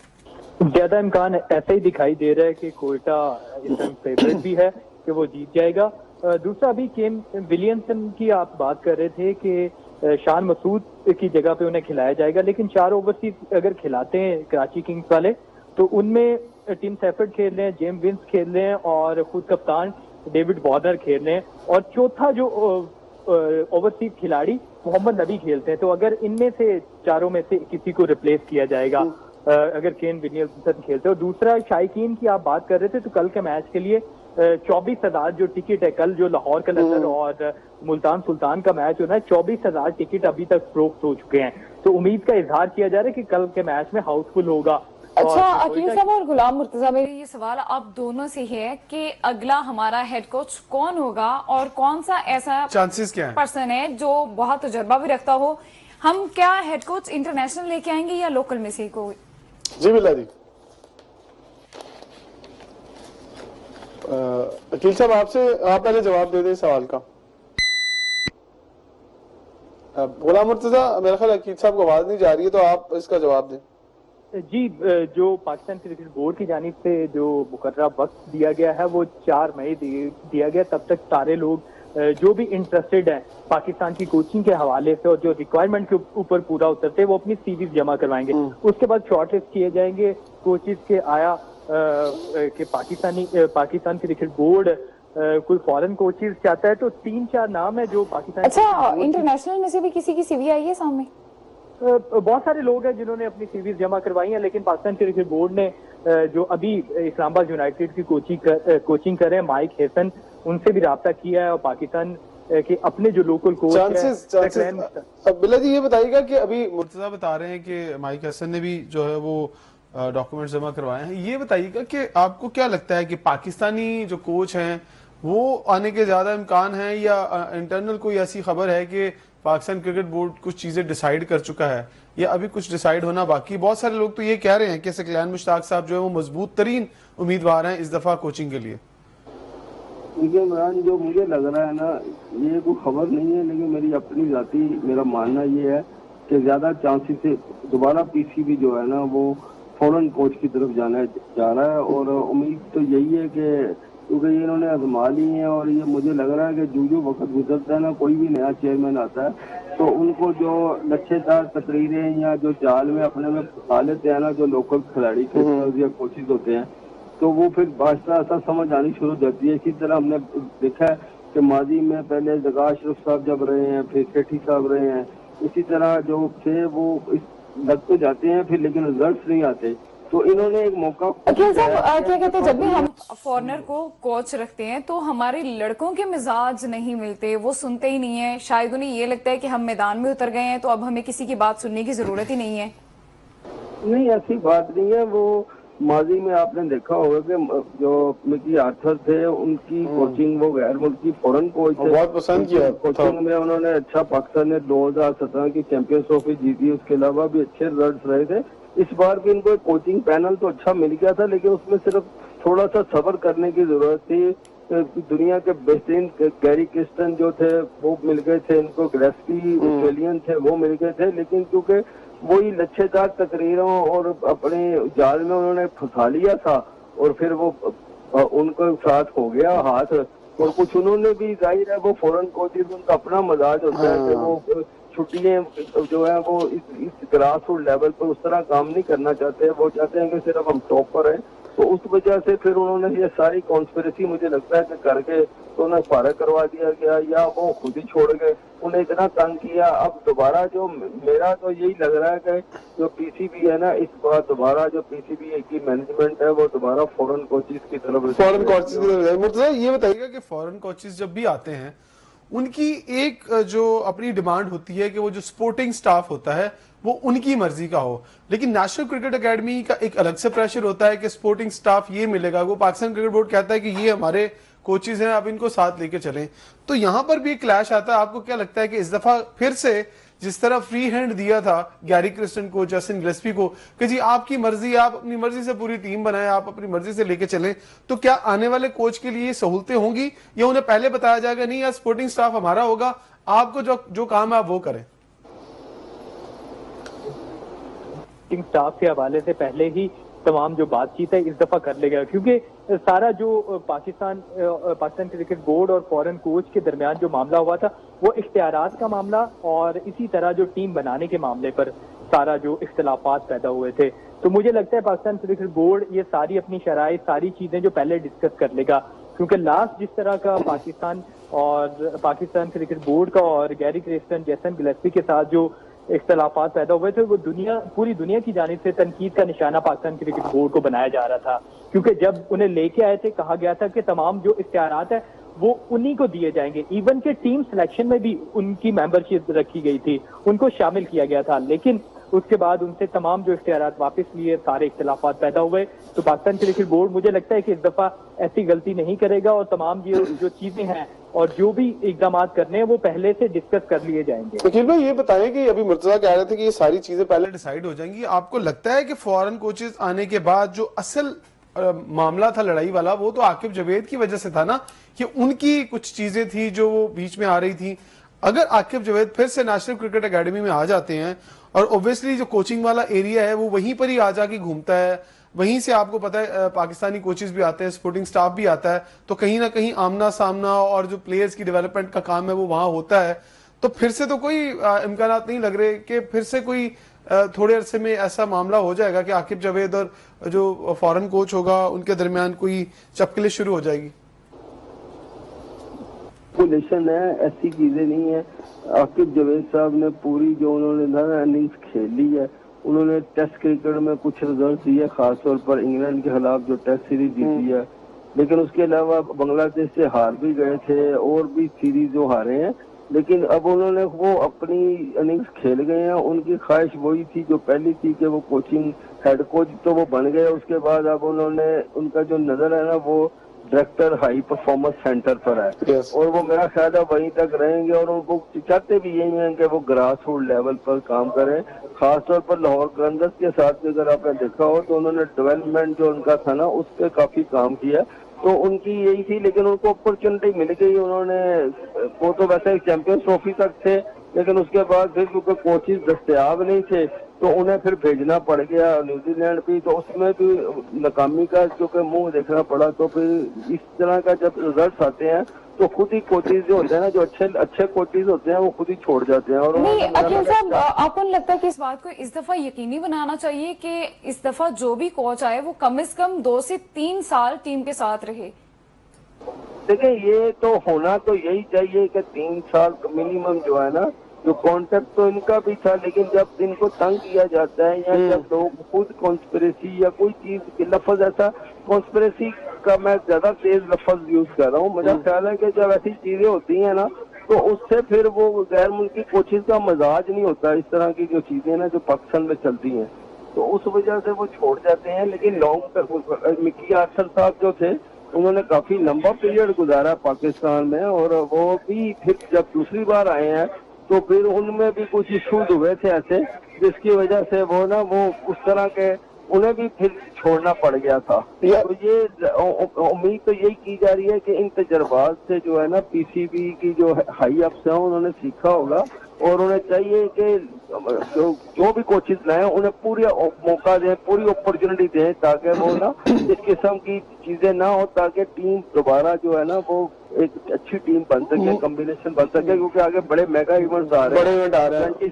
ज्यादा इम्कान ऐसा ही दिखाई दे रहा है कि कोयटा इस टाइम फेवरेट भी है कि वो जीत जाएगा। दूसरा, अभी केन विलियमसन की आप बात कर रहे थे कि शान मसूद की जगह पे उन्हें खिलाया जाएगा, लेकिन 4 ओवरसीज अगर खिलाते हैं कराची किंग्स वाले तो उनमें टिम सेफर्ड खेल रहे हैं, जेम्स विंस खेल रहे हैं और खुद कप्तान डेविड वार्नर खेल रहे हैं, और चौथा जो ओवरसीज खिलाड़ी मोहम्मद नबी खेलते हैं। तो अगर इनमें से चारों में से किसी को रिप्लेस किया जाएगा अगर केन विलियमसन खेलते हैं। और दूसरा, शायकीन की आप बात कर रहे थे, तो कल के मैच के लिए 24,000 जो टिकट है, कल जो लाहौर कलंदर और मुल्तान सुल्तान का मैच होना है, 24,000 टिकट अभी तक फरोख्त हो चुके हैं। तो उम्मीद का इजहार किया जा रहा है कि कल के मैच में हाउसफुल होगा। अच्छा, अकील साहब और गुलाम मुर्तजा, मेरे ये सवाल आप दोनों से है कि अगला हमारा हेड कोच कौन होगा और कौन सा ऐसा चांसेस क्या है पर्सन है जो बहुत तजुर्बा भी रखता हो। हम क्या हेड कोच इंटरनेशनल लेके आएंगे या लोकल में से कोई? जी बिल्ला जी। अकील साहब, आप पहले जवाब दे दें सवाल का। गुलाम मुर्तजा, मेरा ख्याल अकील साहब को आवाज नहीं जा रही है, तो आप इसका जवाब दें। जी, जो पाकिस्तान क्रिकेट बोर्ड की जानिब से जो मुकर्ररा वक्त दिया गया है वो 4 मई दिया गया। तब तक सारे लोग जो भी इंटरेस्टेड हैं पाकिस्तान की कोचिंग के हवाले से और जो रिक्वायरमेंट के ऊपर पूरा उतरते हैं वो अपनी सीवीज जमा करवाएंगे। उसके बाद शॉर्टलिस्ट किए जाएंगे कोचिज के। आया कि पाकिस्तान क्रिकेट बोर्ड कोई फॉरेन कोचिज चाहता है, तो 3-4 नाम है जो पाकिस्तान। अच्छा, इंटरनेशनल में से भी किसी की सीवी आई है सामने? बहुत सारे लोग हैं जिन्होंने अपनी सीवीज जमा करवाई हैं, लेकिन पाकिस्तान क्रिकेट बोर्ड ने जो अभी इस्लामाबाद यूनाइटेड की कोचिंग कर रहे हैं माइक हैसन, उनसे भी राब्ता किया है और पाकिस्तान के अपने जो लोकल कोच हैं। बिल्ला जी, ये बताइएगा कि अभी मुर्तजा बता रहे हैं कि माइक हैसन ने भी जो है वो डॉक्यूमेंट्स जमा करवाए हैं। ये बताइएगा कि आपको क्या लगता है कि पाकिस्तानी जो कोच हैं वो आने के ज्यादा इम्कान है, या इंटरनल कोई ऐसी खबर है कि पाकिस्तान क्रिकेट बोर्ड कुछ चीजें डिसाइड कर चुका है या अभी कुछ डिसाइड होना बाकी? बहुत सारे लोग तो ये कह रहे हैं कि सकलैन मुश्ताक साहब जो है वो मजबूत तरीन उम्मीदवार हैं इस दफा कोचिंग के लिए। देखिए इमरान, जो मुझे लग रहा है ना, ये कोई खबर नहीं है, लेकिन मेरी अपनी जाती मेरा मानना ये है कि ज्यादा चांसेस से दोबारा पीसीबी जो है ना वो फॉरेन कोच की तरफ जा रहा है। और उम्मीद तो यही है कि क्योंकि ये इन्होंने आजमा ली है और ये मुझे लग रहा है कि जो वक्त गुजरता है ना, कोई भी नया चेयरमैन आता है तो उनको जो लच्छेदार तकरीरें या जो जाल में अपने में फंसा लेते हैं ना, जो लोकल खिलाड़ी या कोचिज होते हैं, तो वो फिर बादशाह ऐसा समझ आनी शुरू हो जाती है। इसी तरह हमने देखा है कि माजी में पहले जगा अशरफ साहब जब रहे हैं, फिर सेठी साहब रहे हैं, इसी तरह जो थे वो लग तो जाते हैं फिर, लेकिन रिजल्ट नहीं आते। तो इन्होंने एक मौका। अकील साहब, क्या कहते हैं, जब भी हम फॉरनर को कोच रखते हैं तो हमारे लड़कों के मिजाज नहीं मिलते, वो सुनते ही नहीं है। शायद उन्हें ये लगता है कि हम मैदान में उतर गए हैं तो अब हमें किसी की बात सुनने की जरूरत ही नहीं है। नहीं, ऐसी बात नहीं है। वो माजी में आपने देखा होगा कि जो मिकी आर्थर थे उनकी कोचिंग वो गैर मुल्की फॉरेन कोच थे, बहुत पसंद किया कोचिंग में उन्होंने अच्छा। पाकिस्तान ने 2017 की चैंपियंस ट्रॉफी जीती, उसके अलावा भी अच्छे रिजल्ट रहे थे। इस बार भी इनको कोचिंग पैनल तो अच्छा मिल गया था, लेकिन उसमें सिर्फ थोड़ा सा सब्र करने की जरूरत थी। दुनिया के बेहतरीन गैरी क्रिस्टन जो थे वो मिल गए थे, इनको ग्रेस्पी ऑस्ट्रेलियन थे वो मिल गए थे, लेकिन क्योंकि वही लच्छेदार तकरीरों और अपने जाल में उन्होंने फंसा लिया था और फिर वो उनको साथ हो गया हाथ। और कुछ उन्होंने भी, जाहिर है वो फॉरेन कोचेज उनका अपना मजाज होता है कि वो छुट्टियां जो है वो इस ग्रास रूट लेवल पर उस तरह काम नहीं करना चाहते। वो चाहते हैं कि सिर्फ हम टॉप पर हैं। तो उस वजह से फिर उन्होंने ये सारी कॉन्स्पिरेसी मुझे लगता है कि करके तो उन्हें फारग करवा दिया गया या वो खुद ही छोड़ गए। उन्हें इतना तंग किया। अब दोबारा जो मेरा तो यही लग रहा है कि जो पीसीबी है ना, इस बार दोबारा जो पीसीबी की मैनेजमेंट है वो दोबारा फॉरेन कोचेज की तरफ मुर्तजा, ये बताइएगा कि फॉरेन कोचेज जब भी आते हैं उनकी एक जो अपनी डिमांड होती है कि वो जो स्पोर्टिंग स्टाफ होता है वो उनकी मर्जी का हो, लेकिन नेशनल क्रिकेट एकेडमी का एक अलग से प्रेशर होता है कि स्पोर्टिंग स्टाफ ये मिलेगा। वो पाकिस्तान क्रिकेट बोर्ड कहता है कि ये हमारे कोचेज हैं, आप इनको साथ लेके चलें। तो यहां पर भी एक क्लैश आता है। आपको क्या लगता है कि इस दफा फिर से जिस तरह फ्री हैंड दिया था गैरी क्रिस्टन को, जस्टिन गिलेस्पी को कि जी आपकी मर्जी, आप अपनी मर्जी से पूरी टीम बनाएं, आप अपनी मर्जी से लेके चलें, तो क्या आने वाले कोच के लिए सहूलतें होंगी या उन्हें पहले बताया जाएगा नहीं यार स्पोर्टिंग स्टाफ हमारा होगा, आपको जो काम है आप वो करें? स्टाफ के हवाले से पहले ही तमाम जो बातचीत है इस दफा कर लेगा, क्योंकि सारा जो पाकिस्तान क्रिकेट बोर्ड और फॉरेन कोच के दरमियान जो मामला हुआ था वो इख्तियारात का मामला और इसी तरह जो टीम बनाने के मामले पर सारा जो इख्तिलाफात पैदा हुए थे। तो मुझे लगता है पाकिस्तान क्रिकेट बोर्ड ये सारी अपनी शराइत, सारी चीजें जो पहले डिस्कस कर लेगा, क्योंकि लास्ट जिस तरह का पाकिस्तान क्रिकेट बोर्ड का और गैरी क्रेस्टन, जेसन गिलेस्पी के साथ जो इख्तिलाफात पैदा हुए थे वो पूरी दुनिया की जानिब से तनकीद का निशाना पाकिस्तान क्रिकेट बोर्ड को बनाया जा रहा था, क्योंकि जब उन्हें लेके आए थे कहा गया था कि तमाम जो इख्तियारात है वो उन्हीं को दिए जाएंगे। इवन के टीम सिलेक्शन में भी उनकी मेंबरशिप रखी गई थी, उनको शामिल किया गया था, लेकिन उसके बाद उनसे तमाम जो इख्तियारात वापस लिए, सारे इख्तिलाफात पैदा हुए। तो पाकिस्तान क्रिकेट बोर्ड मुझे लगता है कि इस दफा ऐसी गलती नहीं करेगा और तमाम जो चीजें हैं और जो भी इकदाम करने हैं वो पहले से डिस्कस कर लिए जाएंगे। निखिल भाई ये बताएं कि अभी मुर्तजा कह रहे थे कि ये सारी चीजें पहले डिसाइड हो जाएंगी, आपको लगता है कि फॉरेन कोचेस आने के बाद जो असल मामला था लड़ाई वाला वो तो आकिब जावेद की वजह से था ना, कि उनकी कुछ चीजें थी जो वो बीच में आ रही थी। अगर आकिब जावेद फिर से नेशनल क्रिकेट एकेडमी में आ जाते हैं और ऑब्वियसली जो कोचिंग वाला एरिया है वो वहीं पर ही आ जाके घूमता है, वहीं से आपको पता है पाकिस्तानी कोचेस भी आते हैं, स्पोर्टिंग स्टाफ भी आता है, तो कहीं ना कहीं आमना सामना और जो प्लेयर्स की डेवलपमेंट का काम है वो वहां होता है। तो फिर से तो कोई इम्कान नहीं लग रहे कि फिर से कोई थोड़े अरसे में ऐसा मामला हो जाएगा कि आकिब जावेद और जो फॉरेन कोच होगा उनके दरमियान कोई चपकली शुरू हो जाएगी। पोजिशन है, ऐसी चीजें नहीं है। आकिब जावेद साहब ने पूरी जो उन्होंने इनिंग्स खेली है, उन्होंने टेस्ट क्रिकेट में कुछ रिजल्ट दिए, खासतौर पर इंग्लैंड के खिलाफ जो टेस्ट सीरीज जीती है, लेकिन उसके अलावा बांग्लादेश से हार भी गए थे और भी सीरीज जो हारे हैं, लेकिन अब उन्होंने वो अपनी इनिंग्स खेल गए हैं। उनकी ख्वाहिश वही थी जो पहली थी कि वो कोचिंग हेड कोच तो वो बन गए, उसके बाद अब उन्होंने उनका जो नजर है ना वो डायरेक्टर हाई परफॉर्मेंस सेंटर पर है। yes. और वो मेरा ख्याल है वहीं तक रहेंगे और उनको चाहते भी यही हैं कि वो ग्रास रूट लेवल पर काम करें। खासतौर पर लाहौर कलंदर्स के साथ अगर आपने देखा हो तो उन्होंने डेवलपमेंट जो उनका था ना उस पर काफी काम किया, तो उनकी यही थी, लेकिन उनको अपॉर्चुनिटी मिल गई। उन्होंने वो तो वैसे चैंपियंस ट्रॉफी तक थे, लेकिन उसके बाद फिर क्योंकि कोचेज दस्तयाब नहीं थे तो उन्हें फिर भेजना पड़ गया न्यूजीलैंड भी, तो उसमें भी नाकामी का क्योंकि मुंह देखना पड़ा। तो फिर इस तरह का जब रिजल्ट आते हैं तो खुद ही कोचेज जो होते हैं ना, जो अच्छे कोचेज होते हैं वो खुद ही छोड़ जाते हैं। और नहीं अखिल साहब, आपको नहीं लगता कि इस बात को इस दफा यकीनी बनाना चाहिए कि इस दफा जो भी कोच आए वो कम से कम 2 से 3 साल टीम के साथ रहे? देखिए ये तो होना तो यही चाहिए कि 3 साल मिनिमम जो है ना, जो कॉन्ट्रैक्ट तो इनका भी था, लेकिन जब इनको तंग किया जाता है या जब लोग खुद कॉन्स्पिरेसी या कोई चीज लफ्ज ऐसा कॉन्स्पिरेसी का मैं ज्यादा तेज लफ्ज यूज कर रहा हूँ, मुझे ख्याल है कि जब ऐसी चीजें होती हैं ना तो उससे फिर वो गैर मुल्की कोचेज का मजाज नहीं होता। इस तरह की जो चीजें ना जो पाकिस्तान में चलती हैं तो उस वजह से वो छोड़ जाते हैं। लेकिन लॉन्ग मिकी आर्थर साहब जो थे उन्होंने काफी लंबा पीरियड गुजारा पाकिस्तान में, और वो भी फिर जब दूसरी बार आए हैं तो फिर उनमें भी कुछ इशूज हुए थे ऐसे, जिसकी वजह से वो ना वो उस तरह के उन्हें भी फिर छोड़ना पड़ गया था। तो ये उम्मीद तो यही की जा रही है कि इन तजर्बात से जो है ना पीसीबी की जो हाई अप्स हैं उन्होंने सीखा होगा और उन्हें चाहिए कि जो भी कोचेज लाए उन्हें पूरी मौका दें, पूरी अपॉर्चुनिटी दें, ताकि वो ना इस किस्म की चीजें ना हो, ताकि टीम दोबारा जो है ना वो एक अच्छी टीम बन सके, कॉम्बिनेशन बन सके, क्योंकि आगे बड़े मेगा इवेंट्स आ रहे हैं।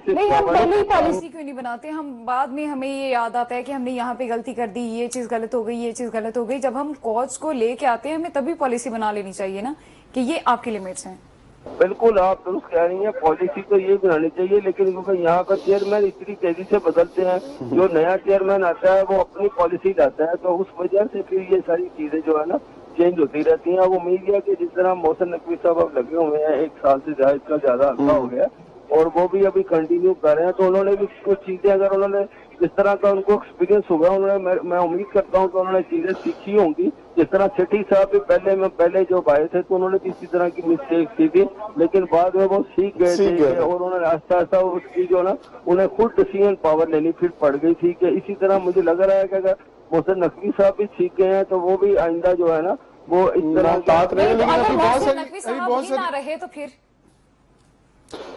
नहीं हम पहले पॉलिसी क्यों नहीं बनाते? हम बाद में हमें ये याद आता है कि हमने यहाँ पे गलती कर दी, ये चीज गलत हो गई, ये चीज गलत हो गई। जब हम कोच को लेके आते हैं हमें तभी पॉलिसी बना लेनी चाहिए ना कि ये आपकी लिमिट्स हैं। बिल्कुल आप दुरुस्त कह रही हैं, पॉलिसी तो ये बनानी चाहिए, लेकिन क्योंकि यहाँ का चेयरमैन इतनी तेजी से बदलते हैं, जो नया चेयरमैन आता है वो अपनी पॉलिसी लाता है, तो उस वजह से फिर ये सारी चीजें जो है ना चेंज होती रहती हैं। वो मीडिया के जिस तरह मोहसिन नकवी साहब अब लगे हुए हैं 1 साल से ज्यादा अर्सा हो गया और वो भी अभी कंटिन्यू कर रहे हैं, तो उन्होंने भी कुछ चीजें अगर उन्होंने जिस तरह का उनको एक्सपीरियंस होगा उन्होंने, मैं उम्मीद करता हूँ कि उन्होंने चीजें सीखी होंगी। जिस तरह सेठी साहब भी पहले जो आए थे तो उन्होंने भी इसी तरह की मिस्टेक की थी, लेकिन बाद में वो सीख गए थे और उन्होंने आस्ता आस्ता उसकी जो ना उन्हें खुद डिसीजन पावर लेनी फिर पड़ गई थी। कि इसी तरह मुझे लग रहा है कि अगर मोहसिन नकवी साहब भी सीख गए हैं तो वो भी आइंदा जो है ना वो इस तरह बात रहे। लेकिन अगर अभी बहुत मोहसिन नकवी साहब ही ना रहे तो फिर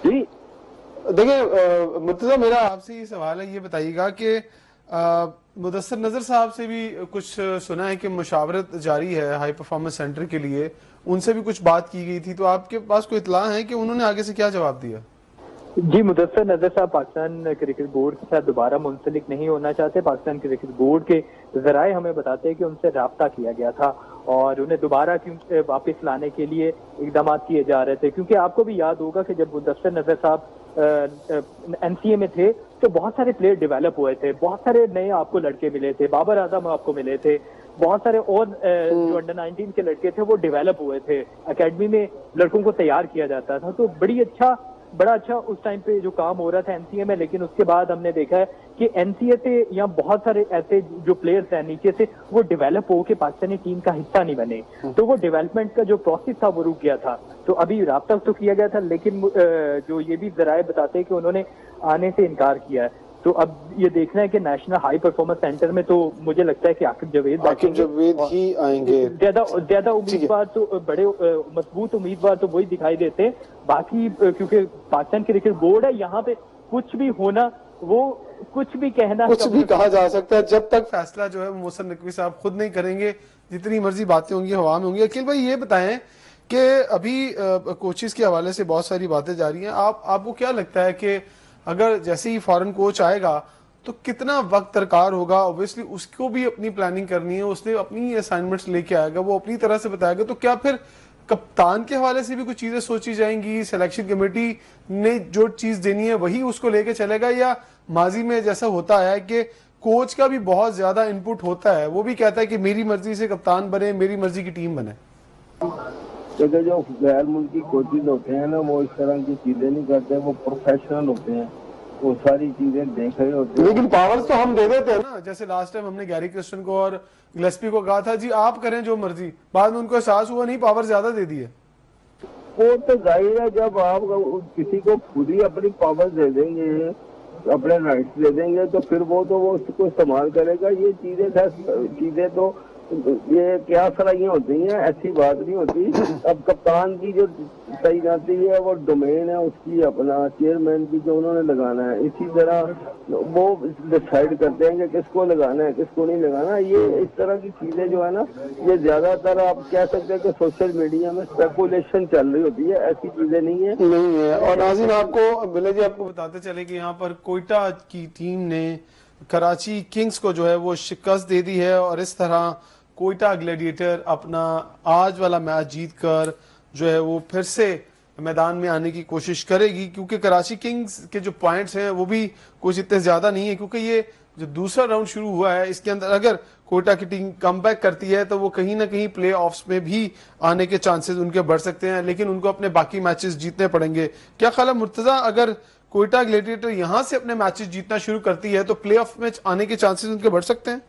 जी देखिए मुर्तजा, मेरा आपसे ये सवाल है, ये बताइएगा कि मुदस्सिर नजर साहब से भी कुछ सुना है कि मुशावरत जारी है हाई परफॉर्मेंस सेंटर के लिए, उनसे भी कुछ बात की गई थी, तो आपके पास कोई इत्तला है कि उन्होंने आगे से क्या जवाब दिया? जी, मुदस्सिर नजर साहब पाकिस्तान क्रिकेट बोर्ड के साथ दोबारा मुंसलिक नहीं होना चाहते। पाकिस्तान क्रिकेट बोर्ड के जराए हमें बताते हैं कि उनसे राब्ता किया गया था और उन्हें दोबारा क्यों वापस लाने के लिए इकदाम किए जा रहे थे, क्योंकि आपको भी याद होगा कि जब मुदस्सिर नजर साहब एनसीए में थे तो बहुत सारे प्लेयर डेवलप हुए थे, बहुत सारे नए आपको लड़के मिले थे, बाबर आजम आपको मिले थे, बहुत सारे और जो अंडर 19 के लड़के थे वो डेवलप हुए थे, एकेडमी में लड़कों को तैयार किया जाता था, तो बड़ा अच्छा उस टाइम पे जो काम हो रहा था एनसीए में। लेकिन उसके बाद हमने देखा है कि एनसीए से या बहुत सारे ऐसे जो प्लेयर्स हैं नीचे से वो डेवलप हो के पाकिस्तानी टीम का हिस्सा नहीं बने, तो वो डेवलपमेंट का जो प्रोसेस था वो रुक गया था। तो अभी राब्ता तो किया गया था, लेकिन जो ये भी जराए बताते हैं कि उन्होंने आने से इनकार किया है। तो अब ये देखना है कि नेशनल हाई परफॉर्मेंस सेंटर में तो मुझे लगता है कि आकिब जवेद ही आएंगे। ज्यादा उम्मीदवार तो बड़े मजबूत उम्मीदवार तो वही दिखाई देते हैं। बाकी क्योंकि पाकिस्तान क्रिकेट बोर्ड है, यहाँ पे कुछ भी होना, वो कुछ भी कहना, कुछ भी कहा जा सकता है, जब तक फैसला जो है मोहसिन नकवी साहब खुद नहीं करेंगे, जितनी मर्जी बातें होंगी हवा में होंगी। अकील भाई ये बताएं कि अभी कोचेस के हवाले से बहुत सारी बातें जा रही हैं, आपको क्या लगता है कि अगर जैसे ही फॉरेन कोच आएगा तो कितना वक्त दरकार होगा? ऑब्वियसली उसको भी अपनी प्लानिंग करनी है, उसने अपनी असाइनमेंट्स लेके आएगा, वो अपनी तरह से बताएगा, तो क्या फिर कप्तान के हवाले से भी कुछ चीजें सोची जाएंगी? सिलेक्शन कमेटी ने जो चीज देनी है वही उसको लेके चलेगा, या माजी में जैसा होता है कि कोच का भी बहुत ज्यादा इनपुट होता है, वो भी कहता है कि मेरी मर्जी से कप्तान बने, मेरी मर्जी की टीम बने? क्योंकि जो गैर मुल्की कोचेज होते हैं ना, वो इस तरह की चीजें नहीं करते, वो प्रोफेशनल होते हैं, वो सारी चीजें देख रहे होते हैं। लेकिन पावर्स तो हम दे देते हैं ना, जैसे लास्ट टाइम हमने गैरी क्रिस्टन को और गिलेस्पी को कहा था जी आप करें जो मर्जी, बाद में उनको एहसास हुआ नहीं पावर ज्यादा दे दी है। वो तो जाहिर है, जब आप किसी को खुद ही अपनी पावर दे देंगे, अपने राइट्स दे देंगे, तो फिर वो उसको इस्तेमाल करेगा। ये चीजें तो ये क्या सलाहियां होती हैं, ऐसी बात नहीं होती। अब कप्तान की जो तय जाती है वो डोमेन है उसकी, अपना चेयरमैन की जो उन्होंने लगाना है, इसी तरह वो डिसाइड करते हैं कि किसको लगाना है किसको नहीं लगाना। ये इस तरह की चीजें जो है ना, ये ज्यादातर आप कह सकते हैं कि सोशल मीडिया में स्पेकुलेशन चल रही होती है, ऐसी चीजें नहीं है। और नाज़रीन आपको बिले जी आपको बताते चले कि यहाँ पर कोयटा की टीम ने कराची किंग्स को जो है वो शिकस्त दे दी है, और इस तरह कोयटा ग्लैडिएटर अपना आज वाला मैच जीतकर जो है वो फिर से मैदान में आने की कोशिश करेगी, क्योंकि कराची किंग्स के जो पॉइंट्स हैं वो भी कुछ इतने ज्यादा नहीं है, क्योंकि ये जो दूसरा राउंड शुरू हुआ है इसके अंदर अगर कोयटा की टीम कमबैक करती है तो वो कहीं ना कहीं प्ले ऑफ्स में भी आने के चांसेस उनके बढ़ सकते हैं, लेकिन उनको अपने बाकी मैचेस जीतने पड़ेंगे। क्या ख्याल है मुर्तजा, अगर कोयटा ग्लैडिएटर यहां से अपने मैचेस जीतना शुरू करती है तो प्ले ऑफ में आने के चांसेस उनके बढ़ सकते हैं?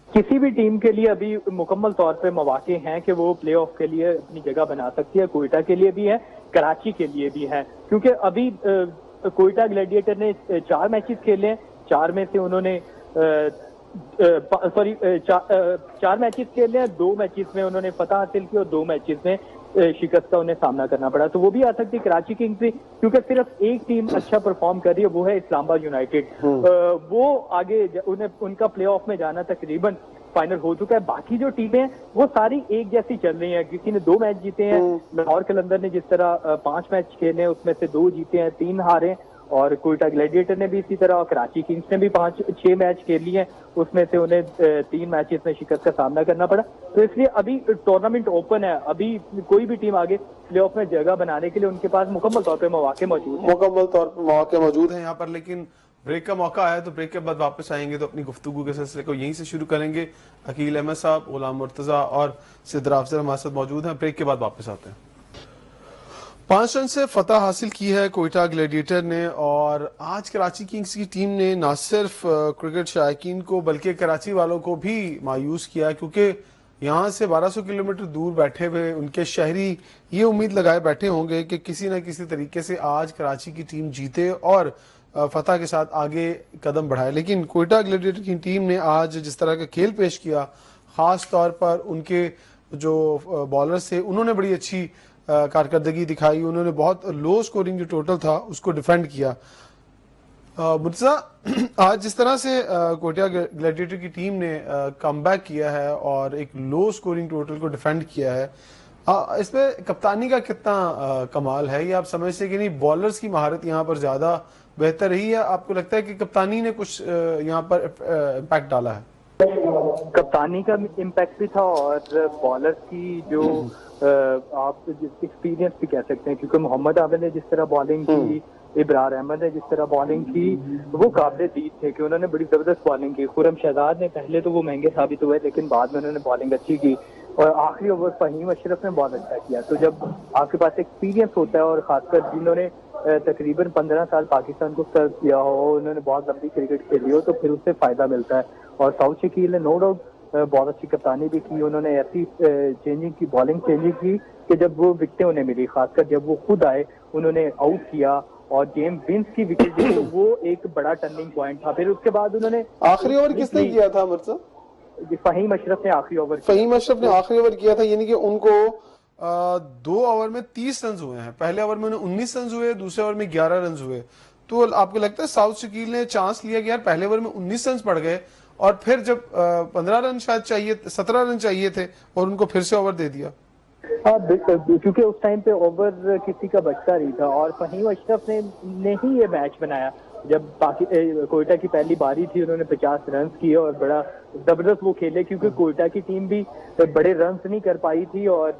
किसी भी टीम के लिए अभी मुकम्मल तौर पे मौके हैं कि वो प्ले ऑफ के लिए अपनी जगह बना सकती है। कोयटा के लिए भी है, कराची के लिए भी है, क्योंकि अभी कोयटा ग्लैडिएटर ने 4 मैचेस खेले हैं, 4 में से उन्होंने 4 मैचेस खेले हैं, 2 मैचेस में उन्होंने फतह हासिल की और 2 मैचेस में शिकस्त का उन्हें सामना करना पड़ा। तो वो भी आ सकती है कराची किंग्स से, क्योंकि सिर्फ एक टीम अच्छा परफॉर्म कर रही है, वो है इस्लामाबाद यूनाइटेड। वो आगे उनका प्ले ऑफ में जाना तकरीबन फाइनल हो चुका है। बाकी जो टीमें हैं वो सारी एक जैसी चल रही हैं, किसी ने 2 मैच जीते हैं, लाहौर कलंदर ने जिस तरह 5 मैच खेले हैं उसमें से 2 जीते हैं, 3 हारे, और कोयटा ग्लैडिएटर ने भी इसी तरह, और कराची किंग्स ने भी 5-6 मैच खेल लिए हैं, उसमें से उन्हें 3 मैचेस में शिकस्त का सामना करना पड़ा। तो इसलिए अभी टूर्नामेंट ओपन है, अभी कोई भी टीम आगे प्लेऑफ में जगह बनाने के लिए उनके पास मुकम्मल तौर पे मौके मौजूद हैं यहाँ पर। लेकिन ब्रेक का मौका आया तो ब्रेक के बाद वापस आएंगे तो अपनी गुफ्तगू के सिलसिले को यहीं से शुरू करेंगे। अकील अहमद साहब, गुलाम मुर्तजा और सिद्रा अफजल हमारे साथ मौजूद हैं। ब्रेक के बाद वापस आते हैं। 5 रन से फतह हासिल की है कोयटा ग्लैडिएटर ने, और आज कराची किंग्स की टीम ने न सिर्फ क्रिकेट शायकीन को बल्कि कराची वालों को भी मायूस किया, क्योंकि यहाँ से 1200 किलोमीटर दूर बैठे हुए उनके शहरी ये उम्मीद लगाए बैठे होंगे कि किसी न किसी तरीके से आज कराची की टीम जीते और फतह के साथ आगे कदम बढ़ाए। लेकिन कोयटा ग्लैडिएटर की टीम ने आज जिस तरह का खेल पेश किया, खास तौर पर उनके जो बॉलर्स थे उन्होंने बड़ी अच्छी कारकर्दगी दिखाई, उन्होंने बहुत लो स्कोरिंग जो टोटल था उसको डिफेंड किया। मुर्तजा, आज जिस तरह से कोटिया ग्लैडिएटर की टीम ने कमबैक किया है और एक लो स्कोरिंग टोटल को डिफेंड किया है, इसमें कप्तानी का कितना कमाल है? ये आप समझते कि नहीं बॉलर्स की महारत यहाँ पर ज्यादा बेहतर रही है? आपको लगता है कि कप्तानी ने कुछ यहाँ पर इम्पैक्ट डाला है? कप्तानी का इम्पैक्ट भी था और बॉलर की जो आप एक्सपीरियंस भी कह सकते हैं, क्योंकि मोहम्मद आबिद ने जिस तरह बॉलिंग की, इब्रार अहमद ने जिस तरह बॉलिंग की, वो काबिल दीद थे कि उन्होंने बड़ी जबरदस्त बॉलिंग की। खुरम शहजाद ने पहले तो वो महंगे साबित हुए, लेकिन बाद में उन्होंने बॉलिंग अच्छी की और आखिरी ओवर फहीम अशरफ ने बहुत अच्छा किया। तो जब आपके पास एक्सपीरियंस होता है और खासकर जिन्होंने तकरीबन 15 साल पाकिस्तान को सर्व किया हो, उन्होंने बहुत लंबी क्रिकेट खेली हो, तो फिर उससे फायदा मिलता है। और साउथ शकील ने नो डाउट बहुत अच्छी कप्तानी भी की। उन्होंने ऐसी चेंजिंग की, बॉलिंग चेंजिंग की कि जब वो विकेटें उन्हें मिली, खासकर जब वो खुद आए, उन्होंने आउट किया और जेम्स विंस की विकेट ली, तो वो एक बड़ा टर्निंग पॉइंट था। फिर उसके बाद उन्होंने आखिरी ओवर किसने किया था मुर्तजा? फहीम अशरफ ने आखिरी ओवर फहीम अशरफ ने आखिरी ओवर किया था, यानी कि उनको 2 ओवर में 30 रन हुए हैं। पहले ओवर में उन्हें 19 रन हुए, दूसरे ओवर में 11 रन हुए। तो आपको लगता है साउथ शकील ने चांस लिया कि यार पहले ओवर में 19 रन पड़ गए और फिर जब 15 रन शायद चाहिए, 17 रन चाहिए थे और उनको फिर से ओवर दे दिया? हाँ, क्योंकि उस टाइम पे ओवर किसी का बचता नहीं था और फहीम अशरफ ने ही ये मैच बनाया। जब कोयटा की पहली बारी थी, उन्होंने 50 रन किए और बड़ा जबरदस्त वो खेले, क्योंकि कोयटा की टीम भी बड़े रन नहीं कर पाई थी और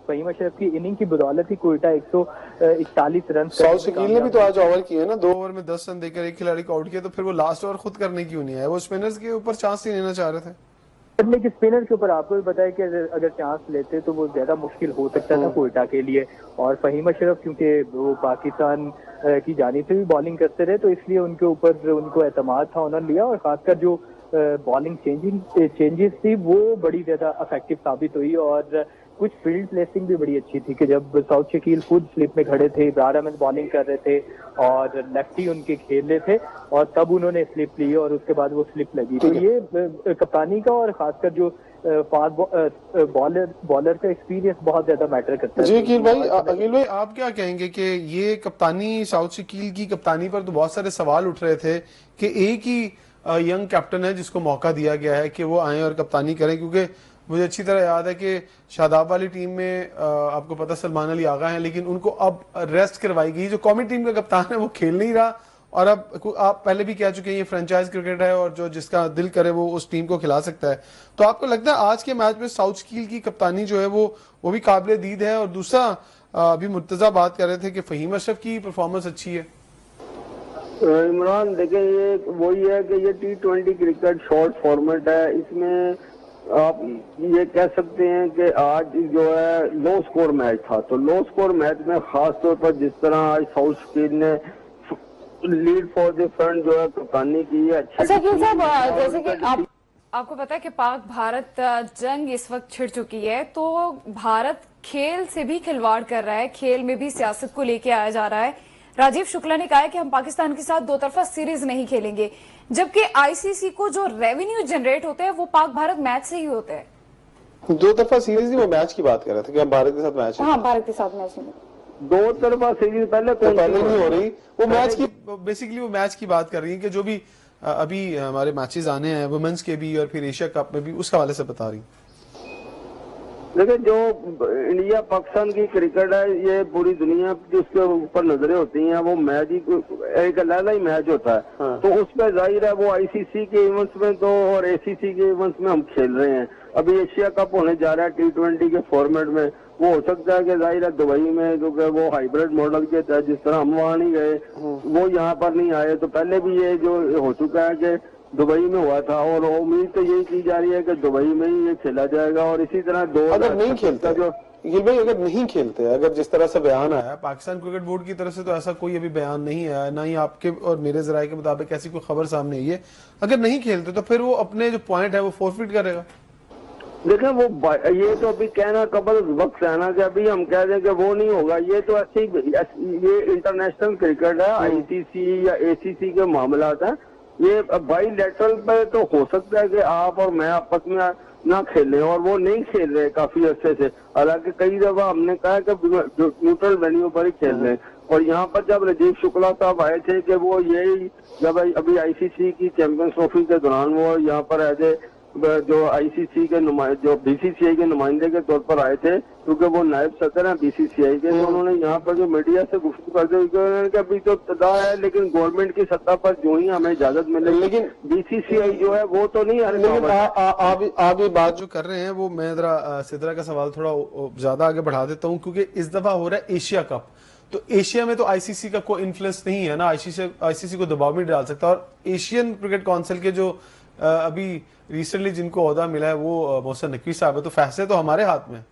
फहीम अशरफ की इनिंग की बदौलत ही कोयटा 141 रन। साउथ शकील ने भी तो आज ओवर किए ना, 2 ओवर में 10 रन देकर एक खिलाड़ी को आउट किया, तो फिर वो लास्ट ओवर खुद करने क्यों नहीं आए? वो स्पिनर्स के ऊपर चांस नहीं लेना चाह रहे थे? लेकिन स्पिनर के ऊपर आपको भी पता है कि अगर चांस लेते तो वो ज्यादा मुश्किल हो सकता था कोयटा के लिए। और फहीम अशरफ क्योंकि वो पाकिस्तान की जानिब से भी बॉलिंग करते रहे, तो इसलिए उनके ऊपर उनको एतमाद था, उन्होंने लिया। और खासकर जो बॉलिंग चेंजेस थी वो बड़ी ज्यादा इफेक्टिव साबित हुई और कुछ फील्ड प्लेसिंग भी बड़ी अच्छी थी कि जब साउथ शकील खुद स्लिप में खड़े थे, इब्रार अहमद बॉलिंग कर रहे थे और लेफ्टी उनके खेल रहे थे और तब उन्होंने स्लिप ली और उसके बाद वो स्लिप लगी। तो ये कप्तानी का और खासकर जो फास्ट बॉलर का एक्सपीरियंस बहुत ज्यादा मैटर करता है। जी अकील भाई, आप क्या कहेंगे कि ये कप्तानी, साउथ शकील की कप्तानी पर तो बहुत सारे सवाल उठ रहे थे कि एक ही यंग कैप्टन है जिसको मौका दिया गया है कि वो आए और कप्तानी करें, क्योंकि मुझे अच्छी तरह याद है कि शादाब वाली टीम में आपको पता सलमान अली आगा हैं, लेकिन उनको अब रेस्ट करवाई गई। जो कौमी टीम का कप्तान है वो खेल नहीं रहा और अब आप पहले भी कह चुके हैं ये फ्रेंचाइज क्रिकेट है और जो जिसका दिल करे वो उस टीम को खिला सकता है। तो आपको लगता है आज के मैच में साउथ शकील की कप्तानी जो है वो भी काबिल दीद है? और दूसरा, अभी मुर्तजा बात कर रहे थे कि फहीम अशरफ की परफॉर्मेंस अच्छी है। इमरान देखें, ये वही है कि ये T20 क्रिकेट शॉर्ट फॉर्मेट है। इसमें आप ये कह सकते हैं कि आज जो है लो स्कोर मैच था, तो लो स्कोर मैच में खास तौर पर जिस तरह आज साउथ शकील ने लीड फॉर द फ्रंट जो है कप्तानी की है। अच्छा साहब, जैसे कि आपको पता है कि पाक भारत जंग इस वक्त छिड़ चुकी है, तो भारत खेल से भी खिलवाड़ कर रहा है, खेल में भी सियासत को लेके आया जा रहा है। राजीव शुक्ला ने कहा है कि हम पाकिस्तान के साथ 2 तरफा सीरीज नहीं खेलेंगे, जबकि आईसीसी को जो रेवेन्यू जनरेट होते हैं वो पाक भारत मैच से ही होते हैं। 2 तरफा सीरीज नहीं, वो मैच की बात कर रहे थे कि हम भारत के साथ मैच, हाँ भारत के साथ मैच नहीं, 2 तरफा सीरीज पहले नहीं हो रही। वो मैच की बेसिकली वो मैच की बात कर रही है कि जो भी अभी हमारे मैचेस आने हैं वुमेन्स के भी और फिर एशिया कप में भी, उस हवाले से बता रही। देखिए, जो इंडिया पाकिस्तान की क्रिकेट है ये पूरी दुनिया की उसके ऊपर नजरें होती हैं। वो मैच ही एक अलग ही मैच होता है। हाँ। तो उसमें जाहिर है वो आईसीसी के इवेंट्स में तो और एसीसी के इवेंट्स में हम खेल रहे हैं। अभी एशिया कप होने जा रहा है T20 के फॉर्मेट में, वो हो सकता है कि जाहिर है दुबई में, क्योंकि वो हाइब्रिड मॉडल के तहत जिस तरह हम वहाँ नहीं गए वो यहाँ पर नहीं आए, तो पहले भी ये जो हो चुका है कि दुबई में हुआ था और उम्मीद तो यही की जा रही है कि दुबई में ही ये खेला जाएगा। और इसी तरह अगर नहीं खेलता जो भाई, अगर नहीं खेलते, अगर जिस तरह से बयान आया पाकिस्तान क्रिकेट बोर्ड की तरफ से, तो ऐसा कोई अभी बयान नहीं आया, ना ही आपके और मेरे जराये के मुताबिक ऐसी कोई खबर सामने आई है। अगर नहीं खेलते तो फिर वो अपने जो पॉइंट है वो फोरफिट करेगा। देखें, वो ये तो अभी कहना कबल वक्त है ना कि अभी हम कह दें कि वो नहीं होगा। ये तो ऐसी ये इंटरनेशनल क्रिकेट है, आईसीसी या एसीसी के मामला है। ये बाईलैटरल पे तो हो सकता है कि आप और मैं आपस में ना खेलें, और वो नहीं खेल रहे काफी अर्से से। हालांकि कई दफा हमने कहा कि न्यूट्रल वेन्यू पर ही खेल रहे हैं। और यहाँ पर जब राजीव शुक्ला साहब आए थे कि वो यही जब अभी आईसीसी की चैंपियंस ट्रॉफी के दौरान वो यहाँ पर एज जो आईसीसी के जो बीसीसीआई के नुमाइंदे के तौर पर आए थे, क्योंकि वो नायब सदर हैं बीसीसीआई के, तो उन्होंने यहाँ पर जो मीडिया से गुफ्तगू करते हुए कि अभी तो तदा है, लेकिन गवर्नमेंट की सत्ता पर जो ही हमें इजाजत मिले, लेकिन बीसीसीआई जो है वो तो नहीं। लेकिन आप ये बात जो कर रहे हैं वो मैं जरा सिद्रा का सवाल थोड़ा ज्यादा आगे बढ़ा देता हूँ, क्योंकि इस दफा हो रहा है एशिया कप। तो एशिया में तो आईसीसी का कोई इन्फ्लुएंस नहीं है ना, आईसीसी को दबाव में डाल सकता। और एशियन क्रिकेट काउंसिल के जो अभी रिसेंटली जिनको ओहदा मिला है वो मोहसिन नकवी साहब है, तो फैसले तो हमारे हाथ में।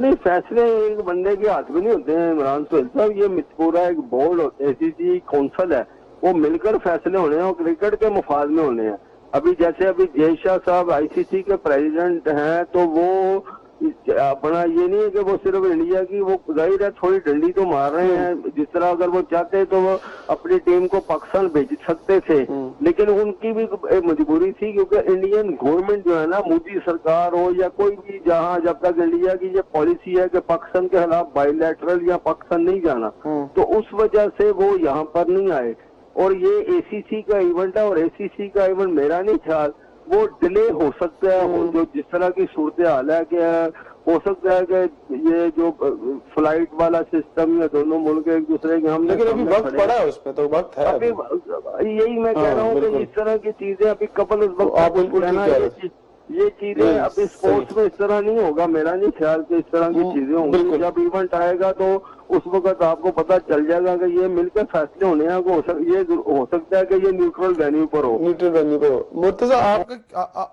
नहीं, फैसले एक बंदे के हाथ में नहीं होते हैं इमरान सोहेल साहब, ये पूरा एक बोर्ड आईसीसी काउंसिल है, वो मिलकर फैसले होने हैं और क्रिकेट के मुफाद में होने हैं। अभी जैसे अभी जय शाह साहब आईसीसी के प्रेसिडेंट हैं, तो वो अपना ये नहीं है कि वो सिर्फ इंडिया की, वो जाहिर है थोड़ी डंडी तो मार रहे हैं। जिस तरह अगर वो चाहते तो वो अपनी टीम को पाकिस्तान भेज सकते थे, लेकिन उनकी भी एक मजबूरी थी, क्योंकि इंडियन गवर्नमेंट जो है ना, मोदी सरकार हो या कोई भी, जहां जब तक इंडिया की ये पॉलिसी है कि पाकिस्तान के खिलाफ बायलैटरल या पाकिस्तान नहीं जाना, तो उस वजह से वो यहाँ पर नहीं आए। और ये एसीसी का इवेंट है, और एसीसी का इवेंट मेरा नहीं ख्याल वो डिले हो सकता है। जो जिस तरह की सूरत हाल है कि हो सकता है कि ये जो फ्लाइट वाला सिस्टम या दोनों मुल्क एक दूसरे के हम, लेकिन अभी वक्त पड़ा है उसमें, तो वक्त है अभी। यही मैं कह रहा हूँ कि इस तरह की चीजें अभी कपल उस वक्त आप बिल्कुल ठीक कह रहे हैं। ये चीजें अभी स्पोर्ट्स में इस तरह नहीं होगा, मेरा नहीं ख्याल कि इस तरह की चीजें होंगी। जब इवेंट आएगा तो उस वक्त आपको पता चल जाएगा कि ये मिलकर फैसले होने हैं। ये हो सकता है कि ये न्यूट्रल वेन्यू पर हो। मुर्तजा,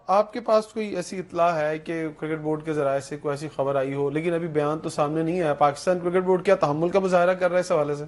आपके पास कोई ऐसी इत्तला है कि क्रिकेट बोर्ड के जराये से कोई ऐसी खबर आई हो, लेकिन अभी बयान तो सामने नहीं आया। पाकिस्तान क्रिकेट बोर्ड क्या तहम्मुल का मुजाहरा कर रहा है इस हवाले से?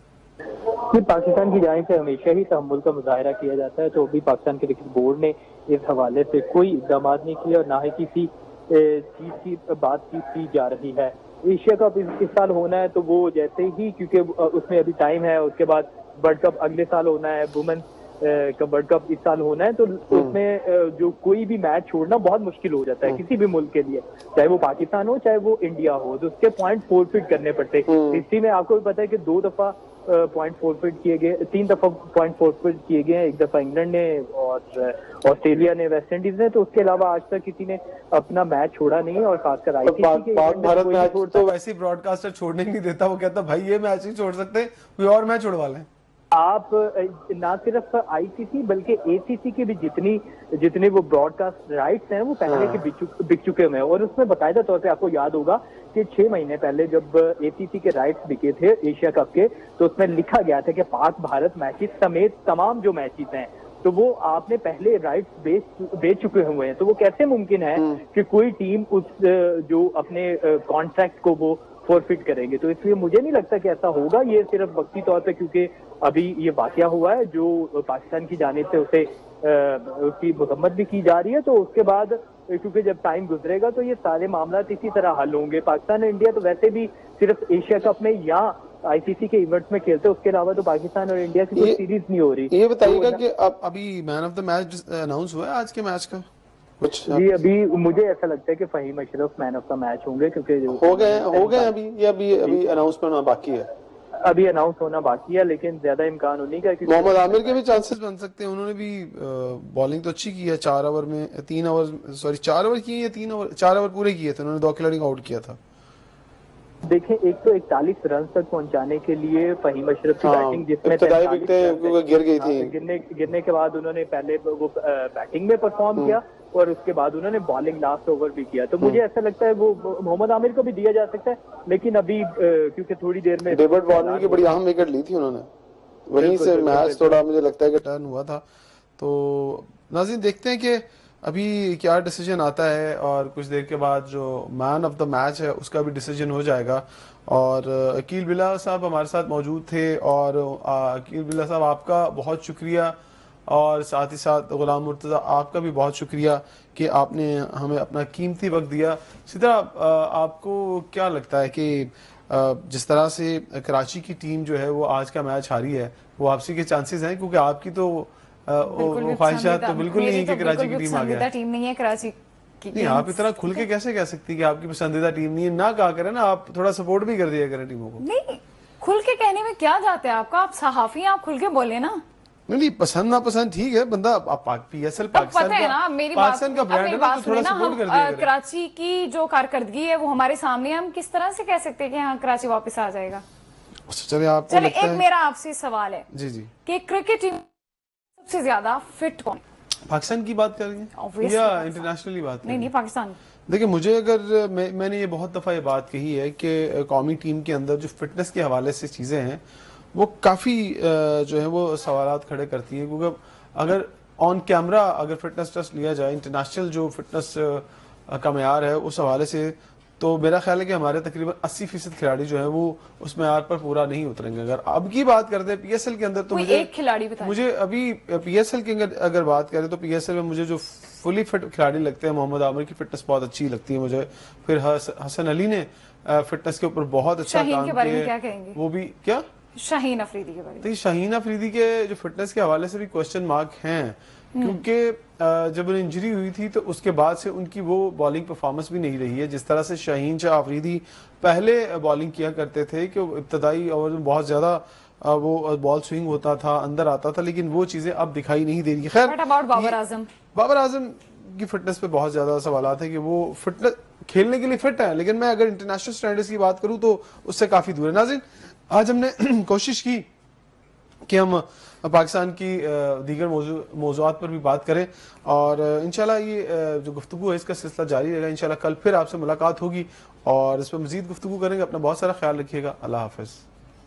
पाकिस्तान की जानिब से हमेशा ही तहम्मुल का मुजाहरा किया जाता है, तो अभी पाकिस्तान क्रिकेट बोर्ड ने इस हवाले से कोई इक़दाम नहीं किया और ना ही किसी चीज की बातचीत की जा रही है। एशिया कप इस साल होना है, तो वो जैसे ही, क्योंकि उसमें अभी टाइम है, उसके बाद वर्ल्ड कप अगले साल होना है, वुमेन का वर्ल्ड कप इस साल होना है, तो उसमें जो कोई भी मैच छोड़ना बहुत मुश्किल हो जाता है किसी भी मुल्क के लिए, चाहे वो पाकिस्तान हो चाहे वो इंडिया हो, तो उसके पॉइंट फोरफिट करने पड़ते। हिस्ट्री में आपको भी पता है कि 2 दफा पॉइंट फोरफिट किए गए, 3 दफा पॉइंट फोरफिट किए गए हैं। एक दफा इंग्लैंड ने और ऑस्ट्रेलिया ने, वेस्ट इंडीज ने, तो उसके अलावा आज तक किसी ने अपना मैच छोड़ा नहीं है। और खासकर आईसीसी के भारत मैच तो वैसे ब्रॉडकास्टर छोड़ने नहीं देता, वो कहता भाई ये मैच नहीं छोड़ सकते, कोई और मैच छोड़वा लें। आप ना सिर्फ आईसीसी बल्कि एसीसी के भी जितने वो ब्रॉडकास्ट राइट्स हैं वो पहले के बिक चुके हुए हैं। और उसमें बाकायदा तौर पे आपको याद होगा कि 6 महीने पहले जब एसीसी के राइट्स बिके थे एशिया कप के, तो उसमें लिखा गया था कि पाक भारत मैचेस समेत तमाम जो मैचेस हैं तो वो आपने पहले राइट्स बेच चुके हुए हैं। तो वो कैसे मुमकिन है कि कोई टीम उस जो अपने कॉन्ट्रैक्ट को वो फोरफिट करेंगे? तो इसलिए मुझे नहीं लगता कि ऐसा होगा। ये सिर्फ वक्ती तौर पे, क्योंकि अभी ये वाकया हुआ है जो पाकिस्तान की जानिब से उसे उसकी मरम्मत भी की जा रही है, तो उसके बाद क्योंकि जब टाइम गुजरेगा तो ये सारे मामला इसी तरह हल होंगे। पाकिस्तान और इंडिया तो वैसे भी सिर्फ एशिया कप में या आईसीसी के इवेंट्स में खेलते हैं, उसके अलावा तो पाकिस्तान और इंडिया की कोई सीरीज नहीं हो रही। ये बताइएगा कि अब अभी man of the match announce हुआ है आज के मैच का कुछ? जी अभी मुझे ऐसा लगता है कि Fahim Ashraf man of the match होंगे, क्योंकि हो गए अभी अनाउंसमेंट बाकी है, अभी अनाउंस होना बाकी है, लेकिन ज्यादा इम्कान होने का। मोहम्मद आमिर के भी चांसेस बन सकते हैं, उन्होंने भी बॉलिंग तो अच्छी की है। 4 ओवर में 3 ओवर 4 ओवर किए या 3 ओवर 4 ओवर पूरे किए थे उन्होंने, 2 खिलाड़ियों को आउट किया था। देखें, एक तो 41 रन तक पहुंचाने के लिए फहीम अशरफ की बैटिंग, जिसमें गिर गई थी, गिरने के बाद उन्होंने पहले वो बैटिंग में परफॉर्म किया और उसके बाद उन्होंने बॉलिंग लास्ट ओवर भी किया। तो मुझे ऐसा लगता है वो मोहम्मद आमिर को भी दिया जा सकता है, लेकिन अभी क्योंकि थोड़ी देर में डेविड वार्नर की बड़ी अहम विकेट ली थी उन्होंने, वहीं से मैच थोड़ा मुझे लगता है कि टर्न हुआ था। तो नाज़रीन देखते हैं कि अभी क्या डिसीजन आता है, और कुछ देर के बाद जो मैन ऑफ द मैच है उसका भी डिसीजन हो जाएगा। और अकील बिल्ला साहब हमारे साथ मौजूद थे, और अकील बिल्ला साहब आपका बहुत शुक्रिया, और साथ ही साथ गुलाम मुर्तज़ा आपका भी बहुत शुक्रिया कि आपने हमें अपना कीमती वक्त दिया। सीधा आपको क्या लगता है कि जिस तरह से कराची की टीम जो है वो आज का मैच हारी है, वो वापसी के चांसेस हैं? क्योंकि आपकी तो ख्वाहिशात तो बिल्कुल नहीं है कि कराची की टीम आ गया। टीम नहीं है कराची। नहीं, आप इतना खुल के कैसे कह सकती कि आपकी पसंदीदा टीम नहीं है? ना कहा करें ना, आप थोड़ा सपोर्ट भी कर दिया करें टीमों को। नहीं, खुल के कहने में क्या जाता है आपका? आप सहाफी हैं, आप खुल के बोले ना। नहीं, पसंद ना पसंद ठीक है, बंदा पीएसएल तो पाकिस्तान पता है का, ना, मेरी पाकिस्तान का अब ब्रांड मेरी है ना, बात तो थोड़ा सुनिए ना, सपोर्ट हम कर दिया करें। कराची की जो कारकर्दगी है वो हमारे सामने है, हम किस तरह से कह सकते हैं कि हाँ कराची वापस आ जाएगा? चलिए, आपको चलिए, लगता एक है मेरा आपसे सवाल है जी जी, कि क्रिकेट टीम सबसे ज्यादा फिट कौन? पाकिस्तान की बात करेंगे Obviously या पाकिस्तान। इंटरनेशनली बात नहीं नहीं, करेंगे? पाकिस्तान। देखिए, मुझे अगर मैंने ये बहुत दफ़ा ये बात कही है कि कौमी टीम के अंदर जो फिटनेस के हवाले से चीज़ें हैं वो काफ़ी जो है वो सवालात खड़े करती हैं, क्योंकि अगर ऑन कैमरा अगर फिटनेस टेस्ट लिया जाए, इंटरनेशनल जो फिटनेस का मेयार है उस हवाले से, तो मेरा ख्याल है कि हमारे तकरीबन 80% खिलाड़ी जो है वो उस मेयार पर पूरा नहीं उतरेंगे। अगर अब की बात करते हैं पीएसएल के अंदर, तो कोई मुझे एक खिलाड़ी बताइए। मुझे अभी पीएसएल के अगर बात करें तो पीएसएल में मुझे जो फुली फिट खिलाड़ी लगते हैं, मोहम्मद आमिर की फिटनेस बहुत अच्छी लगती है मुझे। फिर हसन अली ने फिटनेस के ऊपर बहुत अच्छा शाहीन काम के बारे में किया क्या कहेंगे? वो भी क्या, शाहीन अफरीदी के बारे में? देखिए, शाहीन अफरीदी के जो फिटनेस के हवाले से भी क्वेश्चन मार्क हैं, क्योंकि जब उन्हें इंजरी हुई थी तो उसके बाद से उनकी वो बॉलिंग परफॉर्मेंस भी नहीं रही है जिस तरह से शाहीन शाह अफरीदी पहले बॉलिंग किया करते थे, कि इब्तदाई ओवर में बहुत ज्यादा वो बॉल स्विंग होता था, अंदर आता था, लेकिन वो चीजें अब दिखाई नहीं दे रही। खैर, What about बाबर आजम? बाबर आजम की फिटनेस पे बहुत ज्यादा सवालात है कि वो फिटनेस खेलने के लिए फिट है, लेकिन मैं अगर इंटरनेशनल स्टैंडर्ड्स की बात करूं तो उससे काफी दूर है। नाज़रीन, आज हमने कोशिश की कि हम पाकिस्तान की दीगर मौज़ूआत पर भी बात करें, और इंशाल्लाह ये जो गुफ्तगू है इसका सिलसिला जारी रहेगा। इंशाल्लाह कल फिर आपसे मुलाकात होगी और इस पर मज़ीद गुफ्तगू करेंगे। अपना बहुत सारा ख्याल रखिएगा। अल्लाह हाफ़िज़।